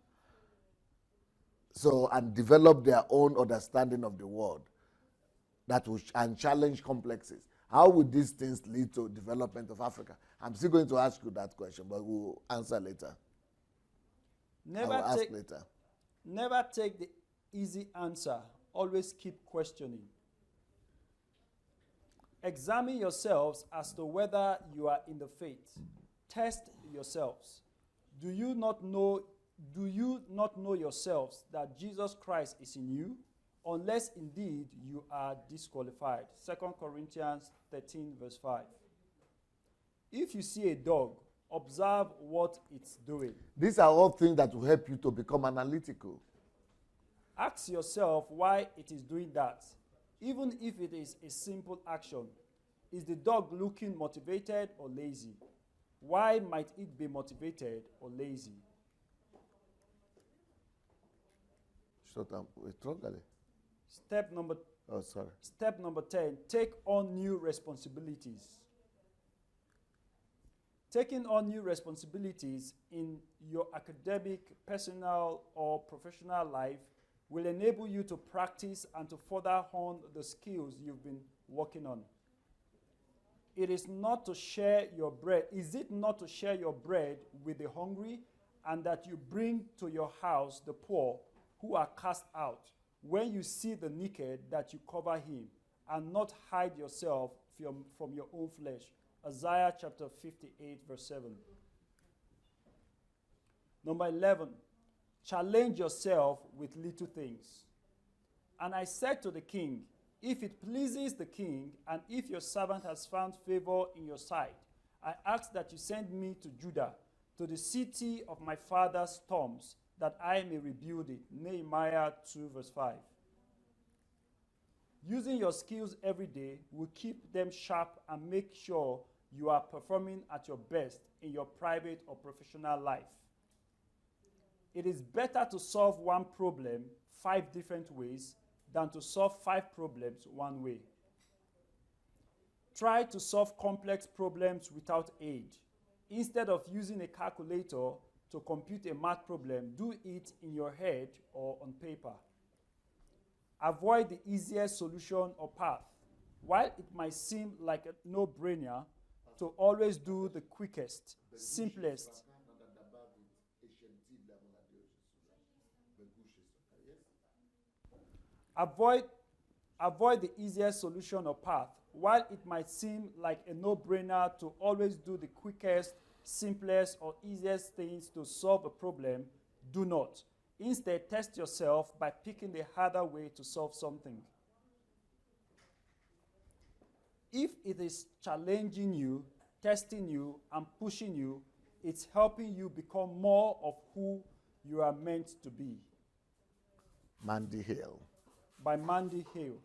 So, and develop their own understanding of the world that will and challenge complexes. How would these things lead to development of Africa? I'm still going to ask you that question, but we'll answer later. Ask later. Never take the easy answer. Always keep questioning. Examine yourselves as to whether you are in the faith. Test yourselves. Do you not know yourselves that Jesus Christ is in you? Unless indeed you are disqualified. 2 Corinthians 13 verse 5. If you see a dog, observe what it's doing. These are all things that will help you to become analytical. Ask yourself why it is doing that. Even if it is a simple action. Is the dog looking motivated or lazy? Why might it be motivated or lazy? Step number 10, take on new responsibilities. Taking on new responsibilities in your academic, personal, or professional life will enable you to practice and to further hone the skills you've been working on. It is not to share your bread. Is it not to share your bread with the hungry, and that you bring to your house the poor who are cast out? When you see the naked, that you cover him, and not hide yourself from your own flesh. Isaiah chapter 58 verse 7. Number 11, challenge yourself with little things. And I said to the king, if it pleases the king, and if your servant has found favor in your sight, I ask that you send me to Judah, to the city of my father's tombs, that I may rebuild it. Nehemiah 2 verse 5. Using your skills every day will keep them sharp and make sure you are performing at your best in your private or professional life. It is better to solve one problem 5 different ways than to solve 5 problems one way. Try to solve complex problems without aid. Instead of using a calculator to compute a math problem, do it in your head or on paper. Avoid the easiest solution or path. While it might seem like a no-brainer to always do the quickest, simplest, avoid the easiest solution or path. While it might seem like a no-brainer to always do the quickest, simplest, or easiest things to solve a problem, do not. Instead, test yourself by picking the harder way to solve something. If it is challenging you, testing you, and pushing you, it's helping you become more of who you are meant to be. Mandy Hill. By Mandy Hill.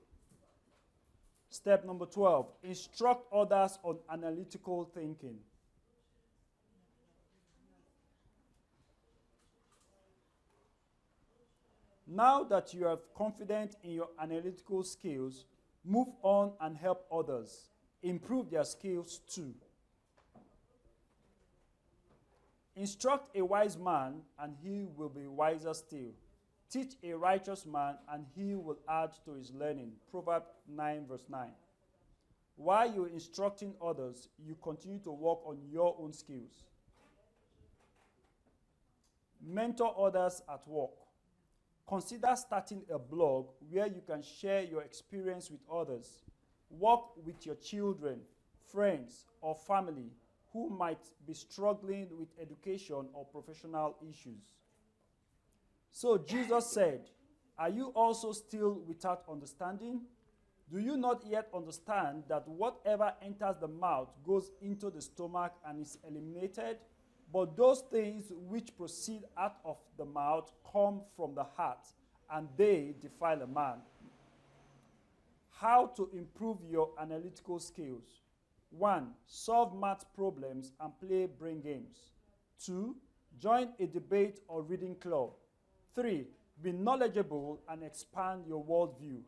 Step number 12, instruct others on analytical thinking. Now that you are confident in your analytical skills, move on and help others. Improve their skills too. Instruct a wise man, and he will be wiser still. Teach a righteous man, and he will add to his learning. Proverbs 9, verse 9. While you're instructing others, you continue to work on your own skills. Mentor others at work. Consider starting a blog where you can share your experience with others. Work with your children, friends, or family who might be struggling with education or professional issues. So Jesus said, "Are you also still without understanding? Do you not yet understand that whatever enters the mouth goes into the stomach and is eliminated? But those things which proceed out of the mouth come from the heart, and they defile a man." How to improve your analytical skills? 1. Solve math problems and play brain games. 2. Join a debate or reading club. 3. Be knowledgeable and expand your worldview.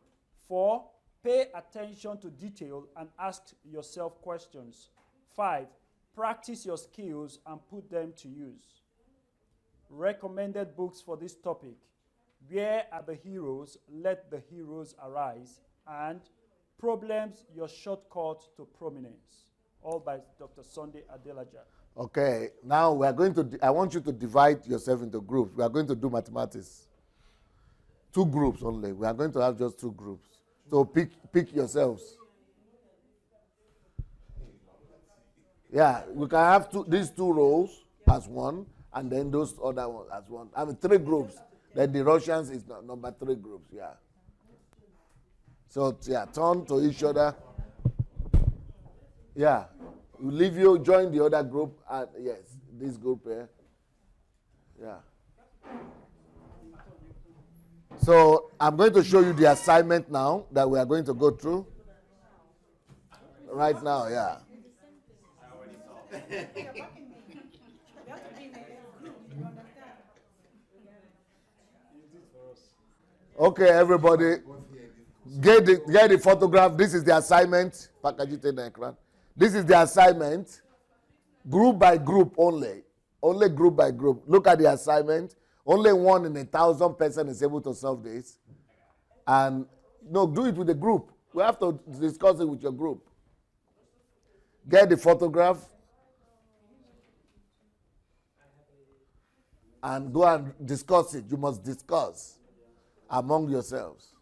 4. Pay attention to detail and ask yourself questions. 5. Practice your skills and put them to use. Recommended books for this topic: Where Are the Heroes? Let the Heroes Arise, and Problems, Your Shortcut to Prominence, all by Dr. Sunday Adelaja. Okay, now we are going to, I want you to divide yourself into groups. We are going to do mathematics. 2 groups only. We are going to have just 2 groups. So pick yourselves. Yeah, we can have these 2 rows as one, and then those other ones as one. I mean 3 groups. Then the Russians is number 3 groups, yeah. So, yeah, turn to each other. Yeah. We leave you, join the other group. Yes, this group here. Yeah. So, I'm going to show you the assignment now that we are going to go through. Right now, yeah. Okay, everybody. Get the photograph. This is the assignment. This is the assignment. Group by group only. Only group by group. Look at the assignment. Only 1 in 1,000 person is able to solve this. And no, do it with the group. We have to discuss it with your group. Get the photograph. And go and discuss it. You must discuss among yourselves.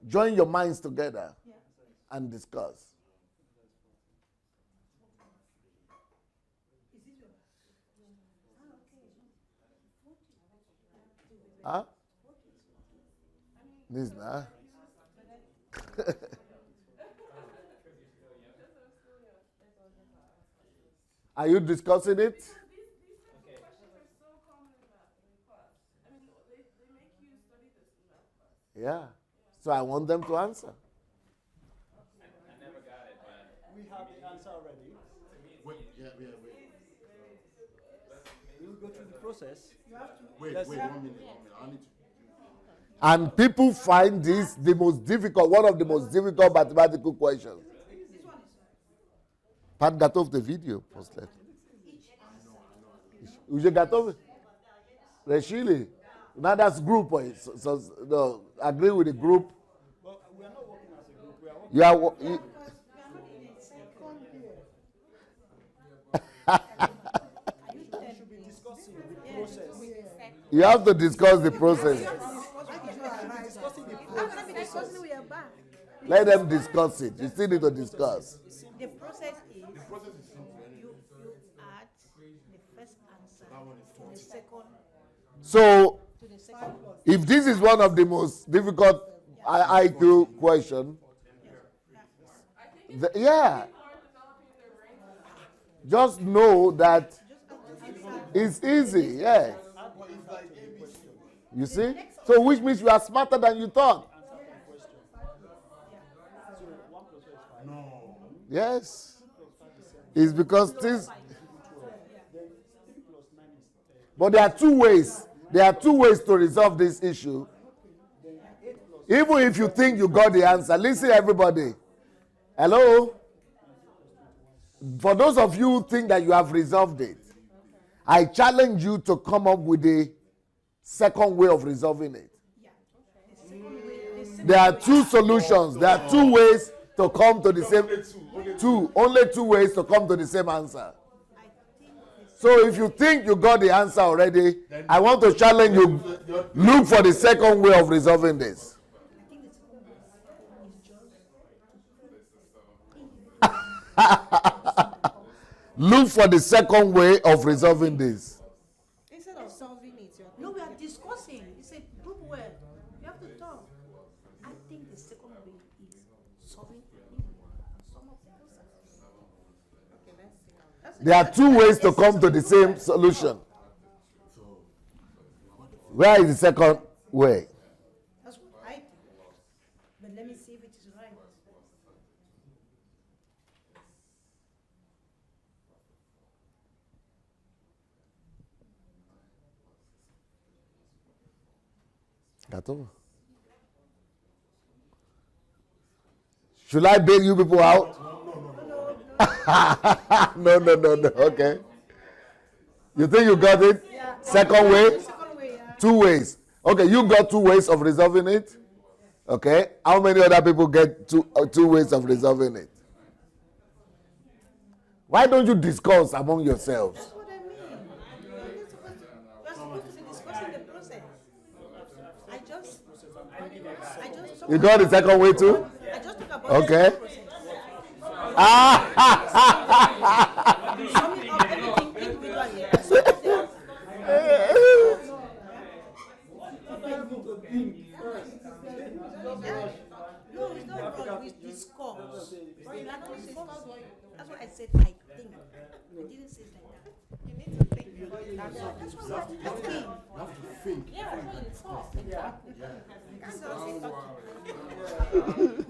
Join your minds together and discuss. Huh? This now. Are you discussing it? These questions are so common in class. I mean, they make you study this in math class. Yeah. So I want them to answer. I never got it, but We have the answer already. Wait, yeah. We'll go through process. Wait, Yes. 1 minute. I need to. And people find this the most difficult, one of the most difficult mathematical questions. Pat got off the video posted. You got off? Really? Now that's group. So no, agree with the group. Well, we are not working as a group. We are working. You are. You, We should be discussing the process. you have to discuss the process. Let them discuss it. You still need to discuss. The process is you add the first answer to the second. So, To the second. if this is one of the most difficult IQ question, yeah, just know that it's easy. Yeah, you see. So, which means you are smarter than you thought. Yes, it's because this. But there are two ways. There are two ways to resolve this issue. Even if you think you got the answer, listen, everybody. Hello? For those of you who think that you have resolved it, I challenge you to come up with a second way of resolving it. There are two solutions. There are two ways to come to the same. Only two ways to come to the same answer. So if you think you got the answer already, I want to challenge you. Look for the second way of resolving this. Look for the second way of resolving this. Instead of solving it, no, we are discussing. It's a group where you have to talk. I think the second way is solving some of the answers. Okay, let's see. There are two ways to come to the same solution. Where is the second way? That's what I think. But let me see if it is right. Gato. Should I bail you people out? No. Okay. You think you got it? Yeah. Second way? Second way, yeah. Two ways. Okay, you got two ways of resolving it. Okay. How many other people get two ways of resolving it? Why don't you discuss among yourselves? That's what I mean. We're supposed to be discussing the process. I just You got the second way too? I just talk about Okay. the process. Ah! Summing up everything individually. So if they- No, it's not wrong. We discuss. We are not discussing. That's what I said. I think. I didn't say it like that. You need to think. That's what I'm asking. You have to think. Yeah, that's what it's for. Exactly. You can't just say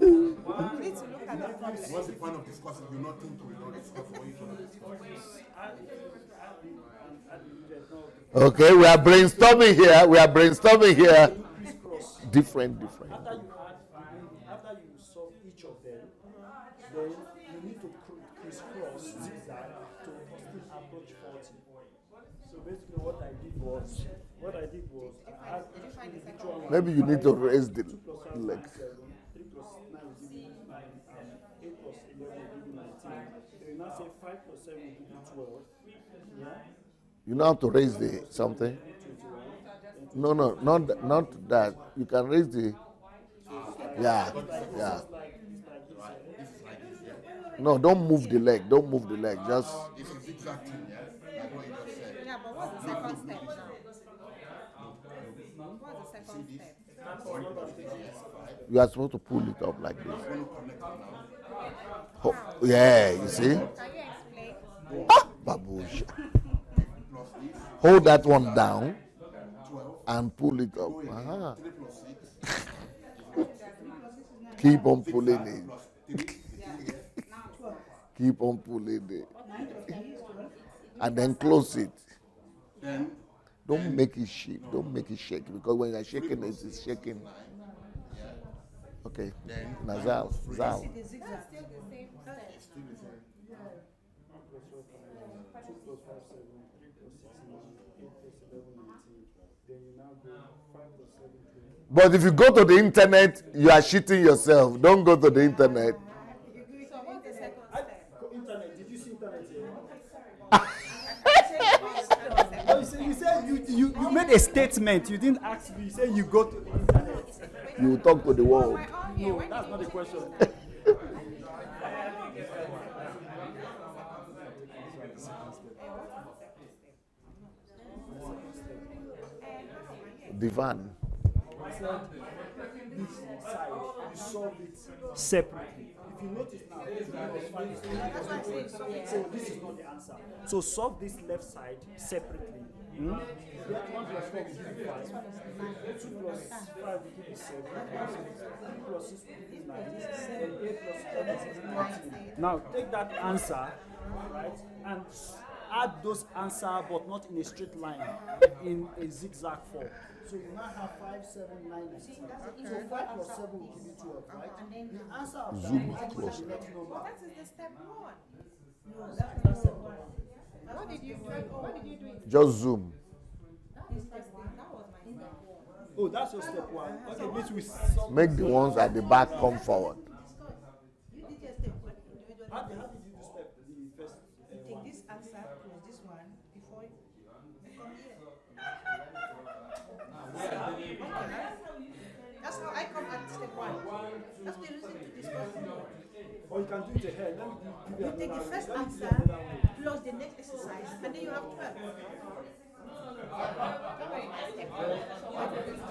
We need to look at the process. What's the point of discussing? You're not thinking, you're not discussing. What are you trying to discuss? Okay, we are brainstorming here. Different. After you solve each of them, then you need to crisscross zigzag to still approach 40. So basically what I did was I had individual ones. Maybe you need to raise the 2 plus 1 legs. is 7, 3 plus 9 will give you 9, and 8 plus 11 will give you 19. So you now say 5 plus 7 will give you 12. Yeah? You know how to raise the something? No, not that. You can raise the. Yeah. No, don't move the leg. Just. It's a zigzag thing, yeah? Like what you just said. Yeah, but what's the second step now? What's the second step? You are supposed to pull it up like this. Yeah, you see? Can you explain? Ah, baboosh. Hold that one down and pull it up. Uh-huh. Keep on pulling it. Keep on pulling it. And then close it. Then Don't make it shake. Don't make it shake because when you're shaking it, it's shaking. Okay. Nazal. Zal. It's still the same step. But if you go to the internet, you are cheating yourself. Don't go to the internet. So what's the second step? Internet, did you see internet here? No, You said you made a statement. You didn't ask me. You said you go to the internet. You talk to the world. No, that's not the question. Divan. This side, you solve it separately. If you notice now, so this is not the answer. So solve this left side separately. 1 plus 4 will give you 5. 2 plus 5 will give you 7. 3 plus 6 will give you 9. And 8 plus 10 will give you 13. Now take that answer, right, and add those answers, but not in a straight line, in a zigzag form. So you now have 5, 7, 9, and 10. So 5 plus 7 will give you 12, right? And then the answer of that is the next number. that is the step 1. No, that's not step 1. What did you do? What did you do? Just zoom. That was my step 1. Oh, that's your step 1. Okay, which we solve. Make the ones at the back come forward. You did your step 1 individually. How did you do step the first? You take this answer plus this one before you come here. That's how I come at step 1. That's the reason to discuss. Or you can do it ahead. Let me give You you take the another first way. Let me give you answer another way. plus the next exercise, and then you have 12.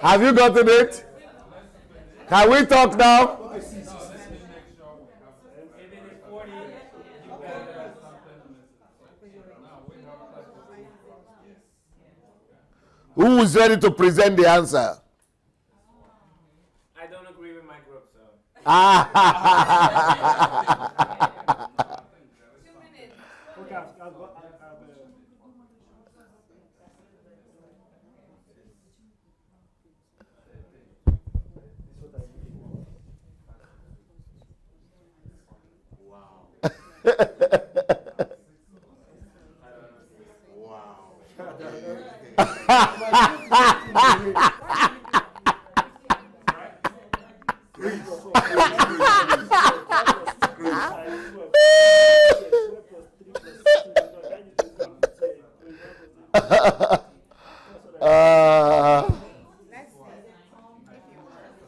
Have you gotten it? Can we talk now? Okay, see. Who is ready to present the answer? I don't agree with my group, so. 2 minutes. Okay, I've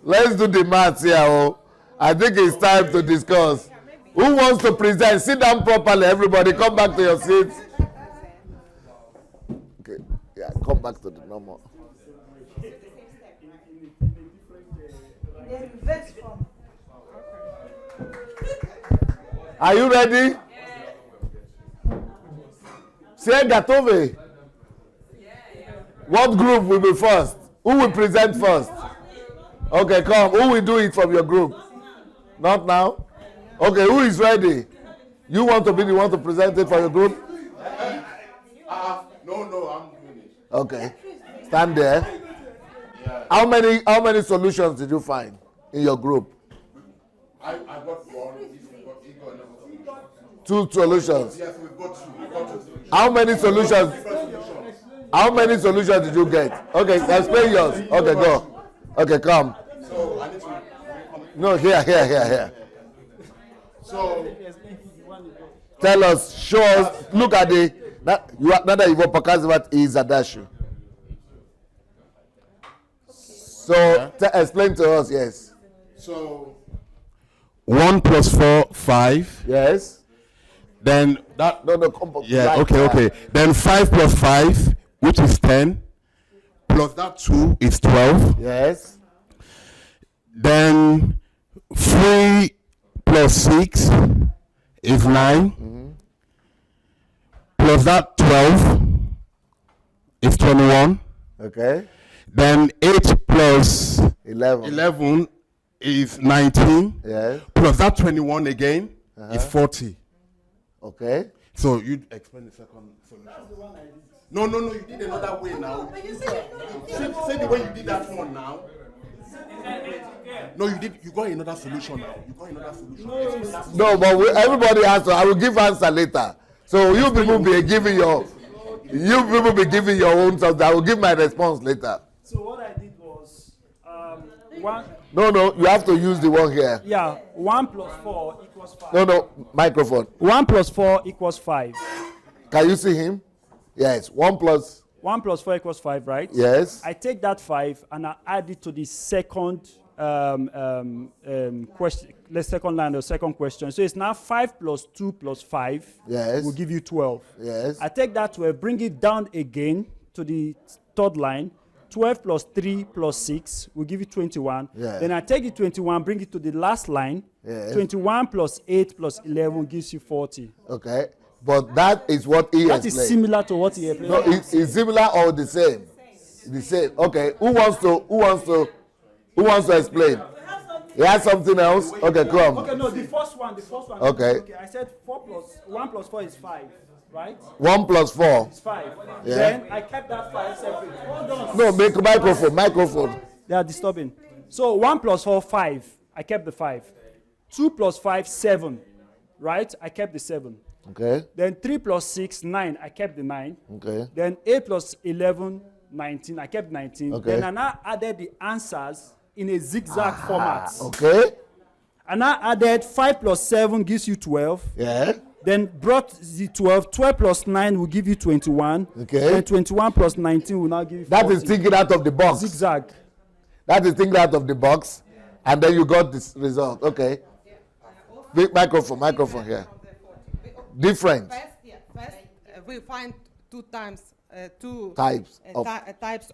Let's do the maths here. Oh. I think it's time to discuss. Who wants to present? Sit down properly, everybody. Come back to your seats. Okay, yeah, come back to the normal. The reverse form. Are you ready? Say Gatove. What group will be first? Who will present first? Okay, come. Who will do it from your group? Not now? Okay, who is ready? You want to be the one to present it for your group? No, I'm doing it. Okay. Stand there. How many solutions did you find in your group? I got one. He got another solution. 2 solutions. Yes, we've got 2. We've got 2. How many solutions? How many solutions did you get? Okay, explain yours. Okay, go. Okay, come. So I need to. No, here. So Tell us, show us, look at the. Nada Ivo Pokazivat is Adashu. So explain to us, yes. So 1 plus 4, 5. Yes. Then that. No, Yeah. like Okay. Then 5 plus 5, which is 10, plus that 2 is 12. Yes. Then 3 plus 6 is 9. Plus that 12 is 21. Okay. Then 8 plus 11 is 19. Yes. Plus that 21 again is 40. Okay. So you explain the second solution. That's the one I did. No, you did another way now. Say the way you did that one now. No, you got another solution now. No, but everybody has to. I will give answer later. So you people be giving your own something. I will give my response later. So what I did was one. No, you have to use the one here. Yeah, 1 plus 4 equals 5. No, microphone. 1 plus 4 equals 5. Can you see him? Yes, 1 plus 4 equals 5, right? Yes. I take that 5 and I add it to the second question, the second line or second question. So it's now 5 plus 2 plus 5 Yes. will give you 12. Yes. I take that 12, bring it down again to the third line. 12 plus 3 plus 6 will give you 21. Yeah. Then I take the 21, bring it to the last line. Yes. 21 plus 8 plus 11 gives you 40. Okay. But that is what he That explained. is similar to what he explained. No, it's similar or the same? The same. Okay. Who wants to explain? He has something else? Okay, come. Okay, no, the first one. Okay. I said 1 plus 4 is 5, right? 1 plus 4. It's 5. Yeah. Then I kept that 5 separate. Hold on. No, make microphone. They are disturbing. So 1 plus 4, 5. I kept the 5. 2 plus 5, 7. Right? I kept the 7. Okay. Then 3 plus 6, 9. I kept the 9. Okay. Then 8 plus 11, 19. I kept 19. Okay. Then I now added the answers in a zigzag format. Okay. And I added 5 plus 7 gives you 12. Yeah. Then brought the 12. 12 plus 9 will give you 21. Okay. And 21 plus 19 will now give you 40. That is thinking out of the box. Zigzag. That is thinking out of the box. And then you got this result. Okay. Big microphone here. Different. First, we find two types Types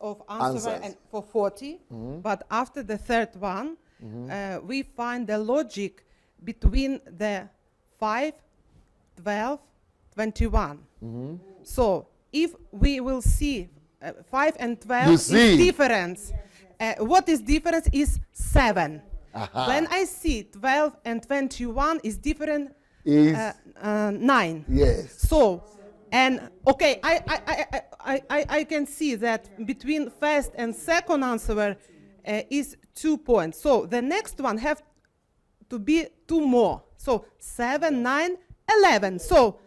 of answer answers. and for 40. But after the third one, we find the logic between the 5, 12, 21. So if we will see 5 and 12 You is see. difference. What is difference is 7. When I see 12 and 21 is different, Is 9. yes. So, and okay, I can see that between first and second answer is 2 points. So the next one have to be 2 more. So 7, 9, 11. So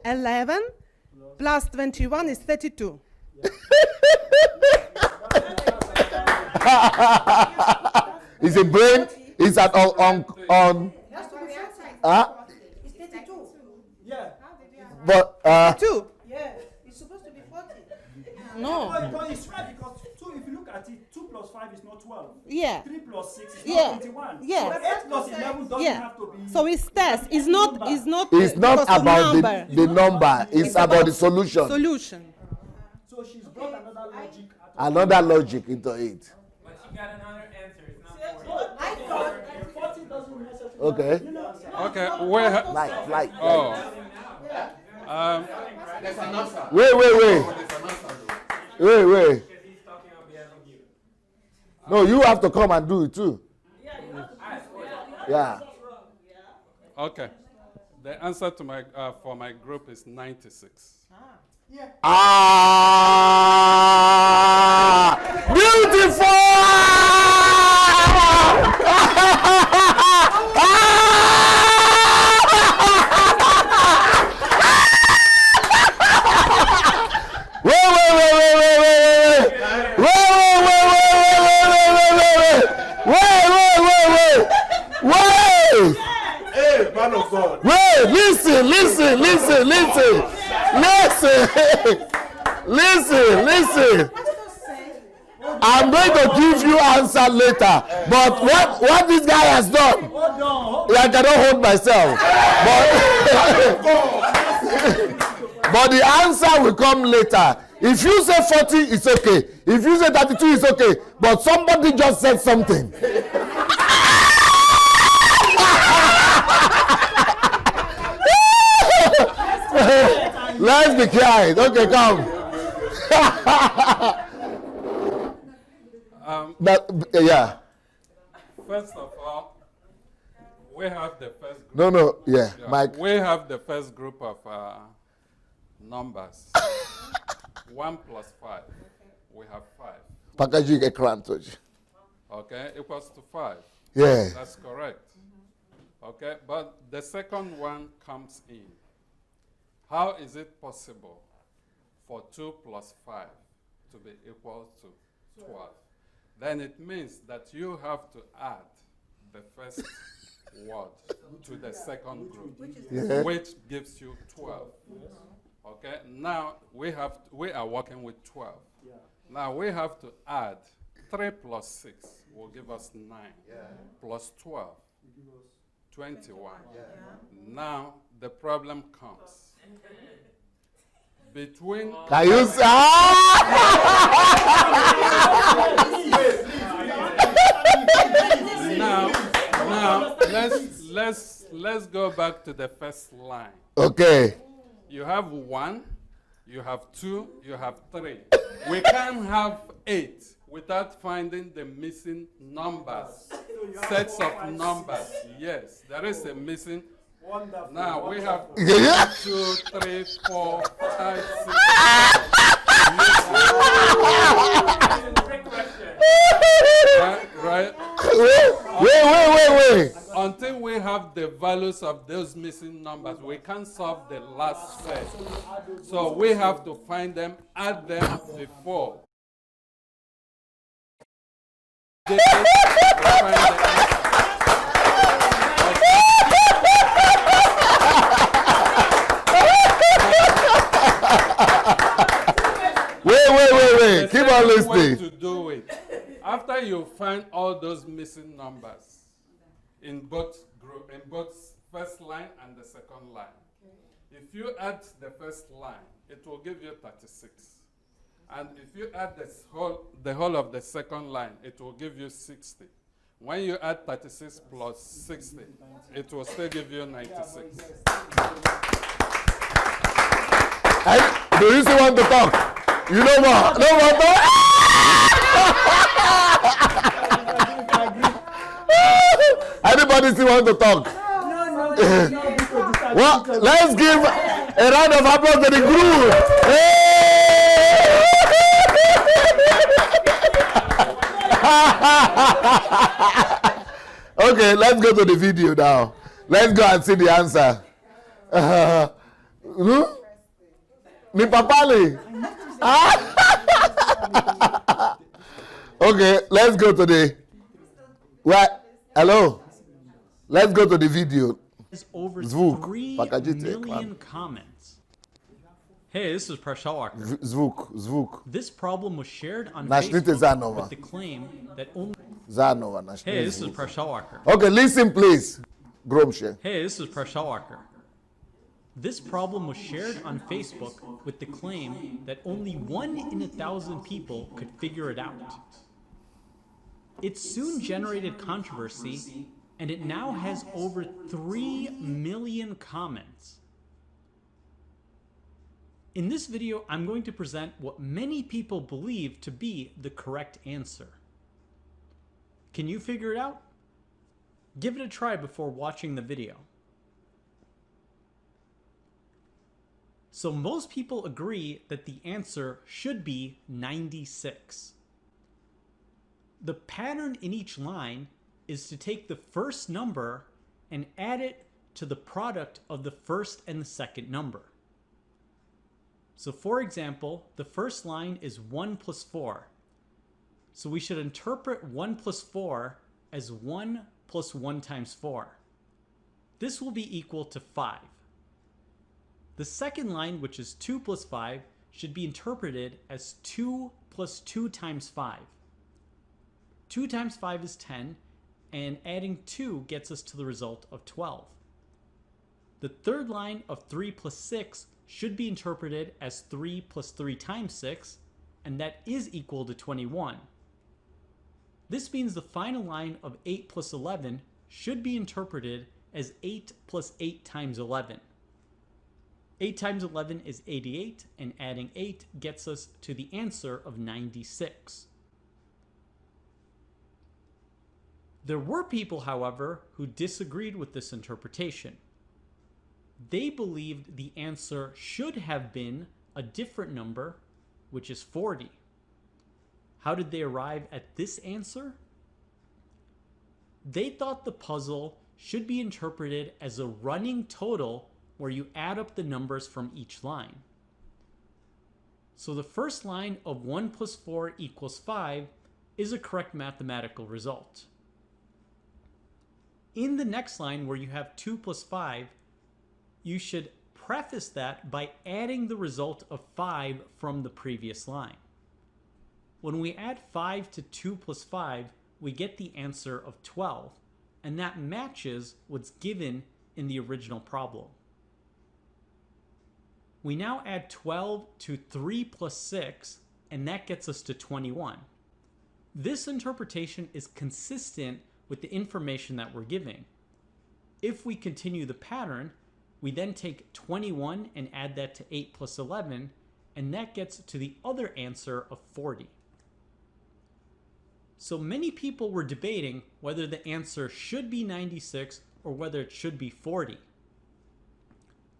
11 plus 21 is 32. Is a brain? Is that on It's 32. Yeah. but 2. Yeah, it's supposed to be 40. No. Because it's right, because 2, if you look at it, 2 plus 5 is not 12. Yeah. 3 plus 6 is Yeah. not 21. Yeah. So 8 plus 11 doesn't Yeah. have to be. So it's test. It's not it's not because of about number. the number. It's about the solution. Solution. So she's brought another logic. Another logic into it. But she got another answer. It's not 40. I thought 40 doesn't necessarily. Okay. Okay, where? Like. Oh. Wait. Because he's talking on behalf of you. No, you have to come and do it too. Yeah. Okay. The answer to my for my group is 96. Ah, beautiful! Wait! Hey, man of God. Wait, listen. I'm going to give you answer later. But what this guy has done, I cannot hold myself. But the answer will come later. If you say 40, it's okay. If you say 32, it's okay. But somebody just said something. Let's be quiet. Okay, come. Yeah. First of all, we have the first group. No. Yeah. Mike. We have the first group of numbers. 1 plus 5. We have 5. Packaging a crunch. Okay, equals to 5. Yeah. That's correct. Okay, but the second one comes in. How is it possible for 2 plus 5 to be equal to 12? Then it means that you have to add the first word to the second group, which gives you 12. Okay, now we are working with 12. Now we have to add 3 plus 6 will give us 9, plus 12, 21. Now the problem comes. Between Can you say? now let's go back to the first line. Okay. You have 1, you have 2, you have 3. We can't have 8 without finding the missing numbers, sets of numbers. Yes, there is a missing. Wonderful. Now we have Yeah. 2, 3, 4, 5, 6. Right? Wait. Until we have the values of those missing numbers, we can't solve the last set. So we have to find them, add them before. We find the Wait. Keep on second way listening. to do it. After you find all those missing numbers in both first line and the second line, if you add the first line, it will give you 36. And if you add the whole of the second line, it will give you 60. When you add 36 plus 60, it will still give you 96. Do you still want to talk? You know what? No more talk? Anybody still want to talk? No. Well, let's give a round of applause to the group. Okay, let's go to the video now. Let's go and see the answer. Mi papali. Okay, let's go to the. Hello. Let's go to the video. Over Zvuk. 3 Pakajite, million comments. Hey, this is Prashawakar. Zvuk. This problem was shared on Nashnite Facebook Zanova. with the claim that only... Zanova. Hey, this is Prashawakar. Okay, listen please. Gromshe. Hey, this is Prashawakar. This problem was shared on Facebook with the claim that only 1 in 1,000 people could figure it out. It soon generated controversy, and it now has over 3 million comments. In this video, I'm going to present what many people believe to be the correct answer. Can you figure it out? Give it a try before watching the video. So most people agree that the answer should be 96. The pattern in each line is to take the first number and add it to the product of the first and the second number. So for example, the first line is 1 plus 4. So we should interpret 1 plus 4 as 1 plus 1 times 4. This will be equal to 5. The second line, which is 2 plus 5, should be interpreted as 2 plus 2 times 5. 2 times 5 is 10, and adding 2 gets us to the result of 12. The third line of 3 plus 6 should be interpreted as 3 plus 3 times 6, and that is equal to 21. This means the final line of 8 plus 11 should be interpreted as 8 plus 8 times 11. 8 times 11 is 88, and adding 8 gets us to the answer of 96. There were people, however, who disagreed with this interpretation. They believed the answer should have been a different number, which is 40. How did they arrive at this answer? They thought the puzzle should be interpreted as a running total where you add up the numbers from each line. So the first line of 1 plus 4 equals 5 is a correct mathematical result. In the next line where you have 2 plus 5, you should preface that by adding the result of 5 from the previous line. When we add 5 to 2 plus 5, we get the answer of 12, and that matches what's given in the original problem. We now add 12 to 3 plus 6, and that gets us to 21. This interpretation is consistent with the information that we're giving. If we continue the pattern, we then take 21 and add that to 8 plus 11, and that gets to the other answer of 40. So many people were debating whether the answer should be 96 or whether it should be 40.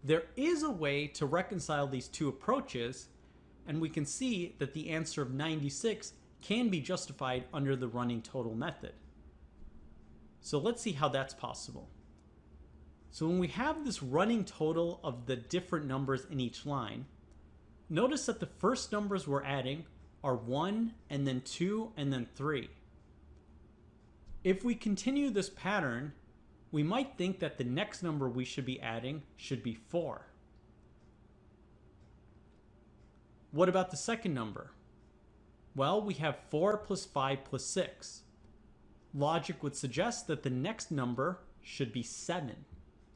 There is a way to reconcile these two approaches, and we can see that the answer of 96 can be justified under the running total method. So let's see how that's possible. So when we have this running total of the different numbers in each line, notice that the first numbers we're adding are 1 and then 2 and then 3. If we continue this pattern, we might think that the next number we should be adding should be 4. What about the second number? Well, we have 4 plus 5 plus 6. Logic would suggest that the next number should be 7.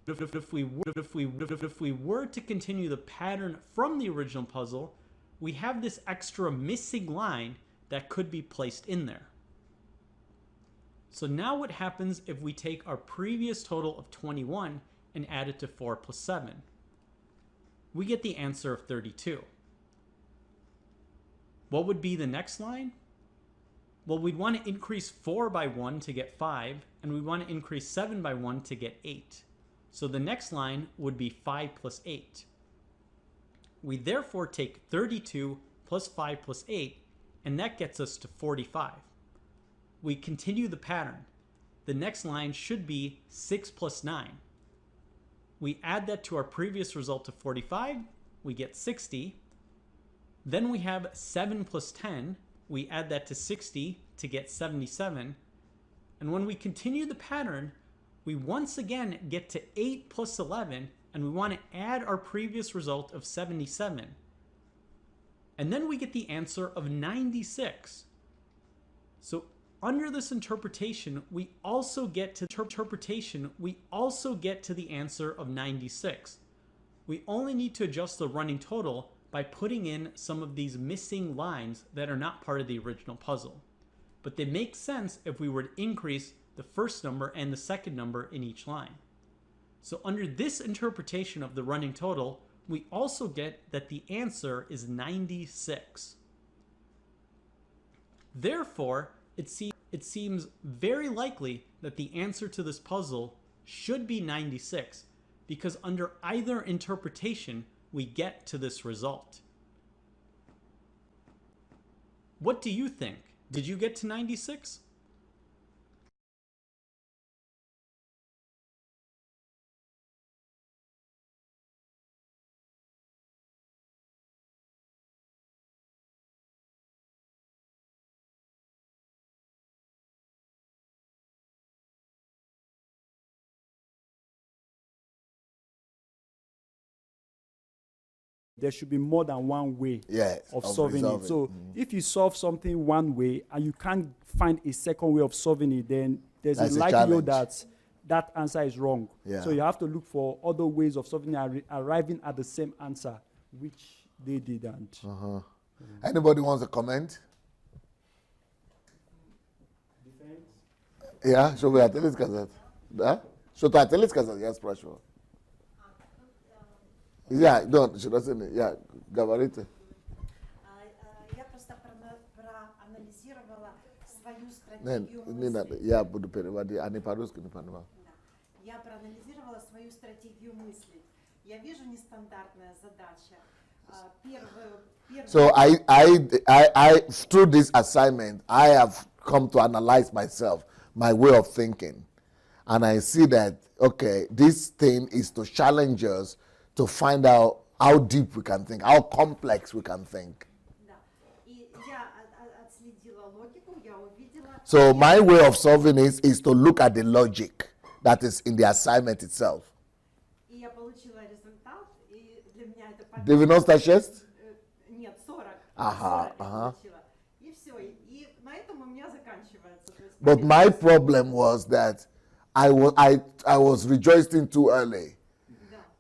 If we were to continue the pattern from the original puzzle, we have this extra missing line that could be placed in there. So now what happens if we take our previous total of 21 and add it to 4 plus 7? We get the answer of 32. What would be the next line? Well, we'd want to increase 4 by 1 to get 5, and we want to increase 7 by 1 to get 8. So the next line would be 5 plus 8. We therefore take 32 plus 5 plus 8, and that gets us to 45. We continue the pattern. The next line should be 6 plus 9. We add that to our previous result of 45, we get 60. Then we have 7 plus 10. We add that to 60 to get 77. And when we continue the pattern, we once again get to 8 plus 11, and we want to add our previous result of 77. And then we get the answer of 96. So under this interpretation, we also get to the answer of 96. We only need to adjust the running total by putting in some of these missing lines that are not part of the original puzzle. But they make sense if we were to increase the first number and the second number in each line. So under this interpretation of the running total, we also get that the answer is 96. Therefore, it seems very likely that the answer to this puzzle should be 96, because under either interpretation, we get to this result. What do you think? Did you get to 96? There should be more than one way of solving it. So if you solve something one way and you can't find a second way of solving it, then there's a likelihood that that answer is wrong. Yeah. So you have to look for other ways of solving and arriving at the same answer, which they didn't. Anybody wants to comment? Yeah, что вы хотели сказать? Да? Что-то хотели сказать? Я спрашиваю. Yeah, don't, she doesn't, yeah, говорите. Я просто проанализировала свою стратегию Не надо, я буду переводить, а не по-русски, не понимаю. Я проанализировала свою стратегию мысли. Я вижу нестандартная задача. So I through this assignment, I have come to analyze myself, my way of thinking. And I see that, okay, this thing is to challenge us to find out how deep we can think, how complex we can think. So my way of solving it is to look at the logic that is in the assignment itself. 96? Нет, 40. Ага, ага. И все. И на этом у меня заканчивается. But my problem was that I was rejoicing too early.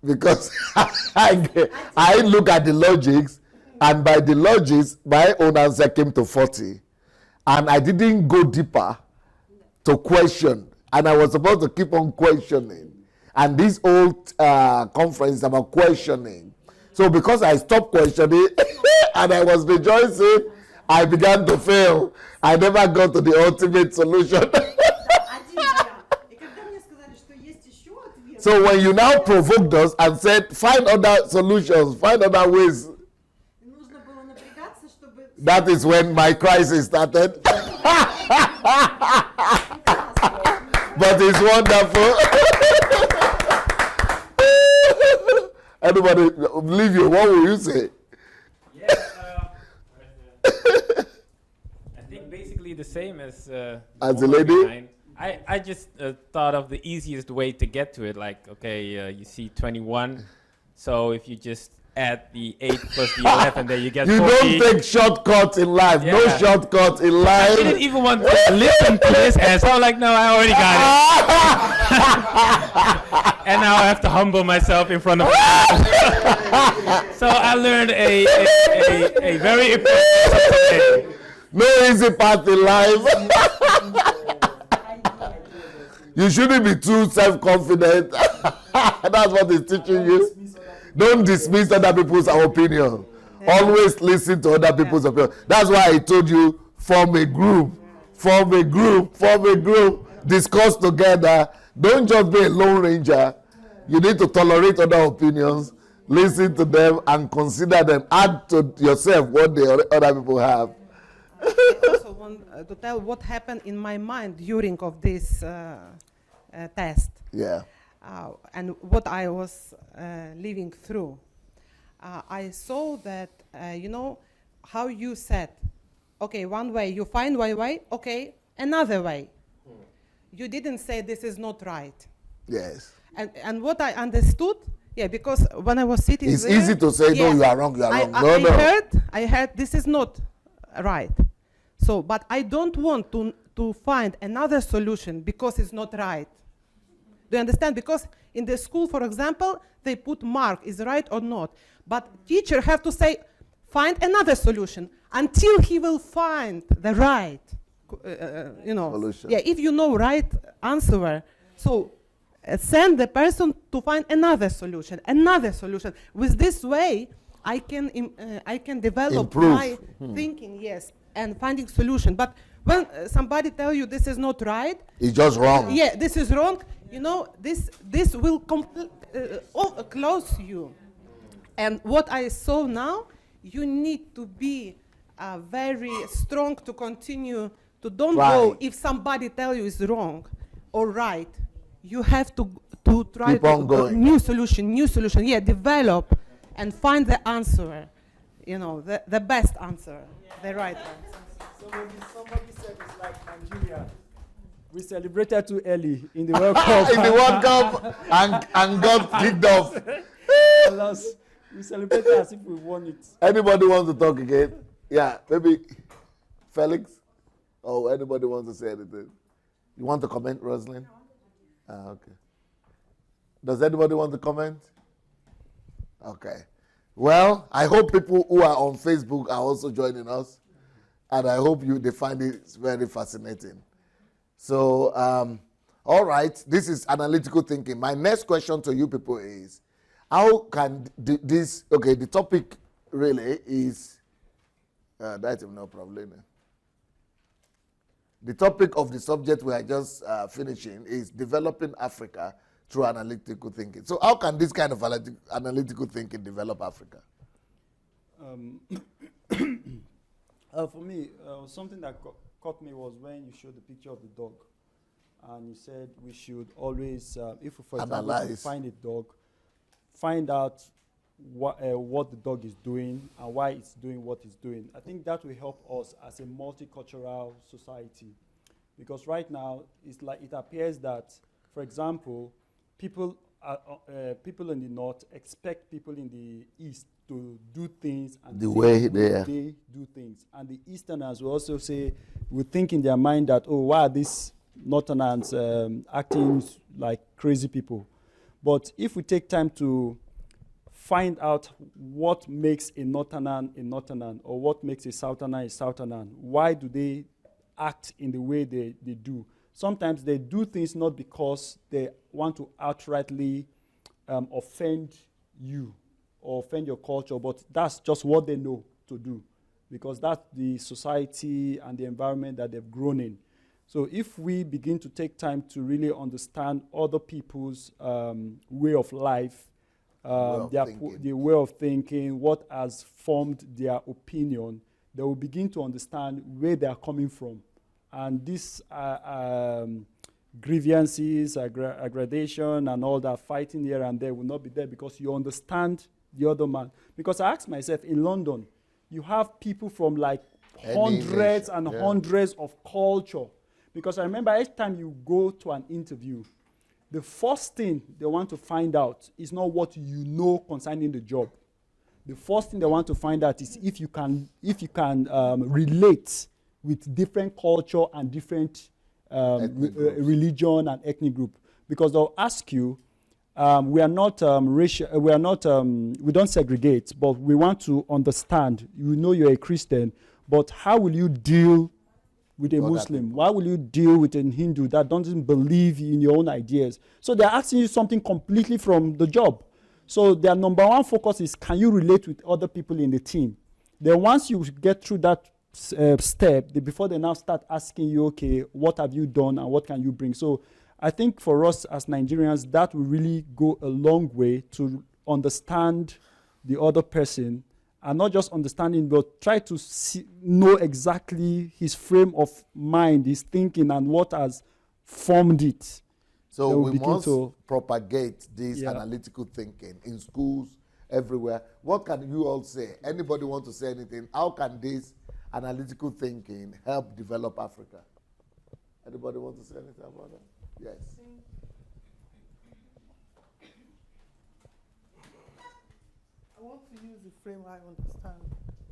Because I look at the logics, and by the logics, my own answer came to 40. And I didn't go deeper to question. And I was supposed to keep on questioning. And this old conference is about questioning. So because I stopped questioning and I was rejoicing, I began to fail. I never got to the ultimate solution. So when you now provoked us and said, find other solutions, find other ways, that is when my crisis started. But it's wonderful. Anybody, leave you, what will you say? Yeah, I think basically the same as the lady. I just thought of the easiest way to get to it. Like, okay, you see 21, so if you just add the 8 plus the 11, then you get 40. You don't take shortcuts in life. Yeah. No shortcuts in life. I didn't even want to listen to this answer. I'm like, no, I already got it. And now I have to humble myself in front of So I learned a very important lesson. No easy path in life. You shouldn't be too self-confident. That's what he's teaching you. Don't dismiss other people's opinion. Yeah. Always listen to other people's opinion. That's why I told you, form a group. Form a group. Form a group. Discuss together. Don't just be a lone ranger. You need to tolerate other opinions, listen to them, and consider them. Add to yourself what the other people have. I also want to tell what happened in my mind during of this test. Yeah. And what I was living through. I saw that, you know, how you said, okay, one way, you find one way, okay, another way. You didn't say this is not right. Yes. And what I understood, yeah, because when I was sitting it's there, easy to say, no, you are wrong, you are wrong. I heard this is not right. So, but I don't want to find another solution because it's not right. Do you understand? Because in the school, for example, they put mark, is right or not. But teacher have to say, find another solution until he will find the right, you know. Solution. Yeah, if you know right answer, so send the person to find another solution. With this way, I can develop my thinking, yes, and finding solution. But when somebody tell you this is not right, it's just wrong. Yeah, this is wrong. You know, this will close you. And what I saw now, you need to be very strong to continue. To don't go if somebody tell you is wrong or right. You have to try keep on going. New solution. Yeah, develop and find the answer. You know, the best answer, the right answer. Somebody said it's like Nigeria. We celebrated too early in the World Cup. In the World Cup and got kicked off. We celebrated as if we won it. Anybody wants to talk again? Yeah, maybe Felix? Or anybody wants to say anything? You want to comment, Rosalind? Okay. Does anybody want to comment? Okay. Well, I hope people who are on Facebook are also joining us. And I hope they find it very fascinating. So, all right, this is analytical thinking. My next question to you people is, how can the topic really is, that's no problem. The topic of the subject we are just finishing is developing Africa through analytical thinking. So how can this kind of analytical thinking develop Africa? For me, something that caught me was when you showed the picture of the dog, and you said we should always, if we, for example, find a dog, find out what the dog is doing and why it's doing what it's doing. I think that will help us as a multicultural society, because right now it's like it appears that, for example, people in the north expect people in the east to do things and the way they do things, and the easterners will also say, will think in their mind that, oh, why are these northerners acting like crazy people? But if we take time to find out what makes a northerner, or what makes a southerner, why do they act in the way they do? Sometimes they do things not because they want to outrightly offend you or offend your culture, but that's just what they know to do, because that's the society and the environment that they've grown in. So if we begin to take time to really understand other people's way of life, the way of thinking, what has formed their opinion, they will begin to understand where they are coming from. And these grievances, aggradation, and all that fighting here and there will not be there, because you understand the other man. Because I ask myself, in London, you have people from like hundreds and hundreds of culture. Because I remember each time you go to an interview, the first thing they want to find out is not what you know concerning the job. The first thing they want to find out is if you can relate with different culture and different religion and ethnic group. Because they'll ask you, we are not racial, we don't segregate, but we want to understand. You know you're a Christian, but how will you deal with a Muslim? Why will you deal with a Hindu that doesn't believe in your own ideas? So they're asking you something completely from the job. So their number one focus is, can you relate with other people in the team? Then once you get through that step, before they now start asking you, okay, what have you done and what can you bring? So I think for us as Nigerians, that will really go a long way to understand the other person, and not just understanding, but try to know exactly his frame of mind, his thinking, and what has formed it. So we must propagate this analytical thinking in schools, everywhere. What can you all say? Anybody want to say anything? How can this analytical thinking help develop Africa? Anybody want to say anything about that? Yes. I want to use the frame I understand,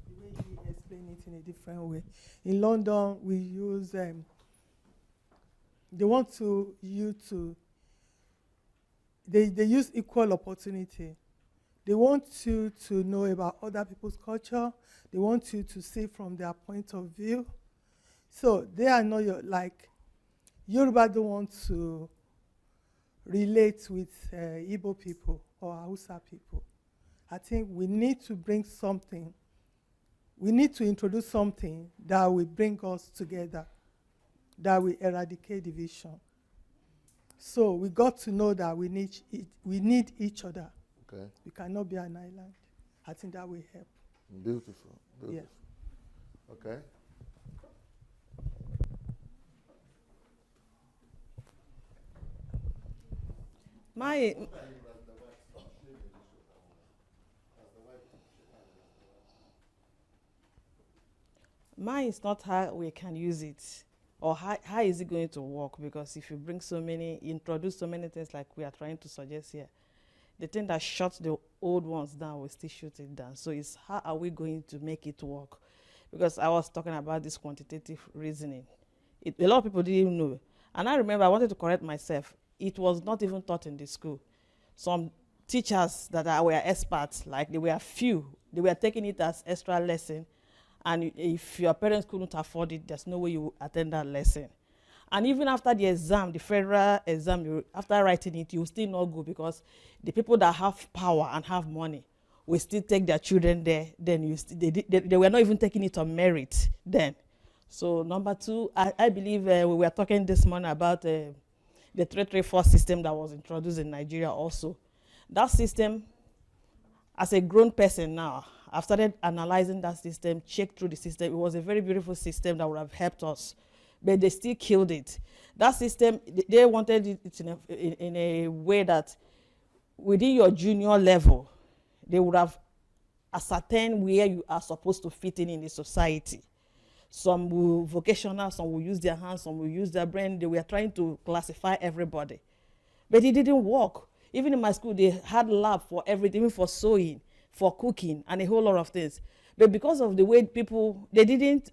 the way he explained it in a different way. In London, we use, they want you to, they use equal opportunity. They want you to know about other people's culture. They want you to see from their point of view. So they are not like, Yoruba don't want to relate with Igbo people or Hausa people. I think we need to bring something. We need to introduce something that will bring us together, that will eradicate division. So we got to know that we need each other. Okay. We cannot be an island. I think that will help. Beautiful. Yeah. Okay. Mine is not how we can use it, or how is it going to work, because if you bring introduce so many things like we are trying to suggest here, the thing that shuts the old ones down will still shut it down. So it's how are we going to make it work? Because I was talking about this quantitative reasoning. A lot of people didn't even know. And I remember I wanted to correct myself. It was not even taught in the school. Some teachers that were experts, like they were few, they were taking it as extra lesson. And if your parents couldn't afford it, there's no way you attend that lesson. And even after the exam, the federal exam, after writing it, you will still not go, because the people that have power and have money will still take their children there. Then they were not even taking it on merit then. So number two, I believe we were talking this morning about the 334 system that was introduced in Nigeria also. That system, as a grown person now, I've started analyzing that system, checked through the system. It was a very beautiful system that would have helped us, but they still killed it. That system, they wanted it in a way that within your junior level, they would have ascertained where you are supposed to fit in the society. Some will vocational, some will use their hands, some will use their brain. They were trying to classify everybody. But it didn't work. Even in my school, they had lab for everything, even for sewing, for cooking, and a whole lot of things. But because of the way people, they didn't,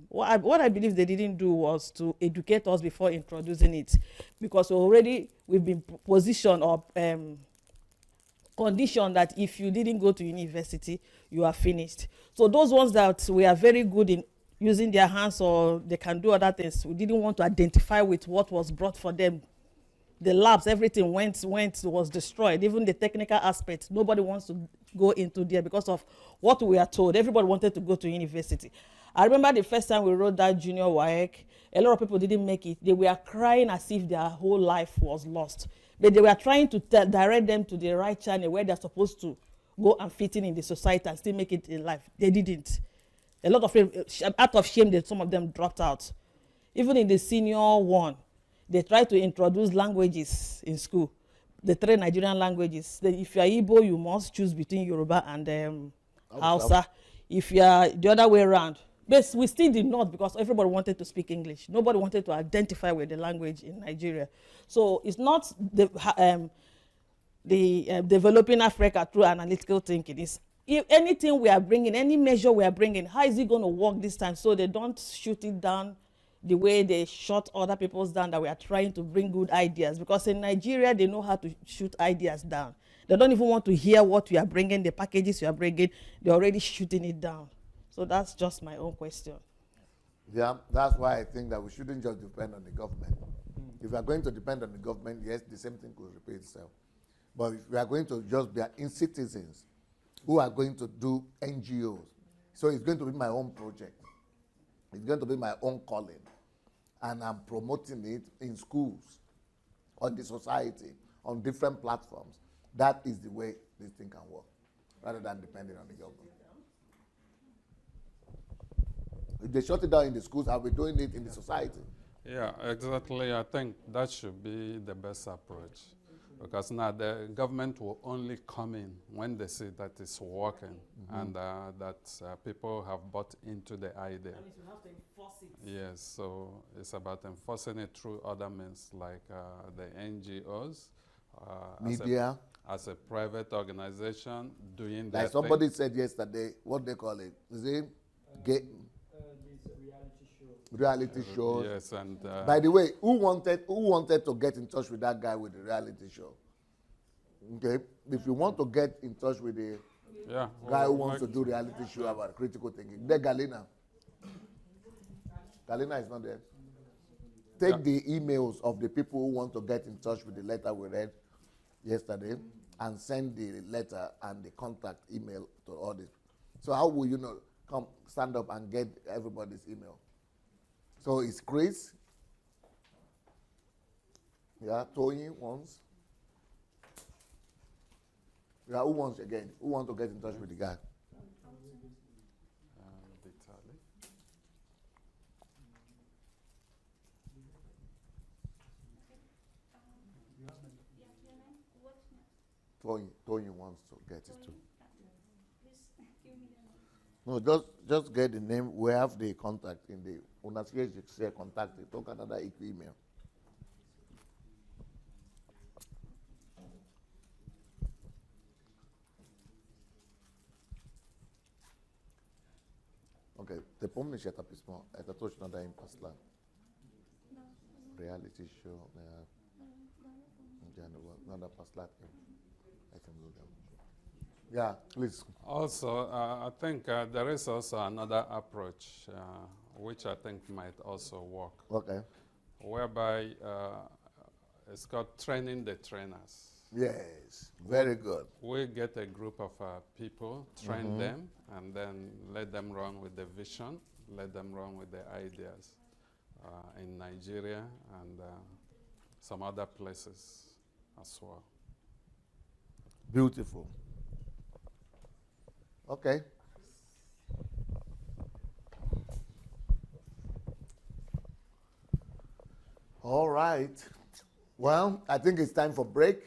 what I believe they didn't do was to educate us before introducing it. Because we've been positioned or conditioned that if you didn't go to university, you are finished. So those ones that we are very good in using their hands or they can do other things, we didn't want to identify with what was brought for them. The labs, everything was destroyed. Even the technical aspects, nobody wants to go into there because of what we are told. Everybody wanted to go to university. I remember the first time we wrote that junior WAEC, a lot of people didn't make it. They were crying as if their whole life was lost. But they were trying to direct them to the right channel where they're supposed to go and fit in the society and still make it in life. They didn't. A lot of them, out of shame, some of them dropped out. Even in the senior one, they try to introduce languages in school, the 3 Nigerian languages. If you are Igbo, you must choose between Yoruba and Hausa. If you are the other way around. But we still did not, because everybody wanted to speak English. Nobody wanted to identify with the language in Nigeria. So it's not developing Africa through analytical thinking. It's if anything we are bringing, any measure we are bringing, how is it going to work this time so they don't shoot it down the way they shot other people's down that we are trying to bring good ideas? Because in Nigeria, they know how to shoot ideas down. They don't even want to hear what you are bringing, the packages you are bringing. They're already shooting it down. So that's just my own question. Yeah, that's why I think that we shouldn't just depend on the government. If we are going to depend on the government, yes, the same thing could repeat itself. But if we are going to just be in citizens who are going to do NGOs, so it's going to be my own project. It's going to be my own calling. And I'm promoting it in schools, on the society, on different platforms. That is the way this thing can work, rather than depending on the government. If they shut it down in the schools, are we doing it in the society? Yeah, exactly. I think that should be the best approach. Because now the government will only come in when they see that it's working and that people have bought into the idea. That means you have to enforce it. Yes, so it's about enforcing it through other means like the NGOs. Media. As a private organization doing like somebody said yesterday, what they call it? Is it reality shows? Yes, and by the way, who wanted to get in touch with that guy with the reality show? Okay, if you want to get in touch with the guy who wants to do reality show about critical thinking, then Galina is not there. Take the emails of the people who want to get in touch with the letter we read yesterday and send the letter and the contact email to all this. So how will you know? Come stand up and get everybody's email. So it's Chris. Yeah, Tony wants. Yeah, who wants again? Who wants to get in touch with the guy? Tony wants to get it too. No, just get the name. We have the contact in the share contact. Talk another email. Okay, te pomnisz, ja to pismo, to точно да им посла. Reality show, надо послать им. Yeah, please. Also, I think there is also another approach which I think might also work. Okay. Whereby it's called training the trainers. Yes, very good. We get a group of people, train them, and then let them run with the vision, let them run with the ideas in Nigeria and some other places as well. Beautiful. Okay. All right. Well, I think it's time for break.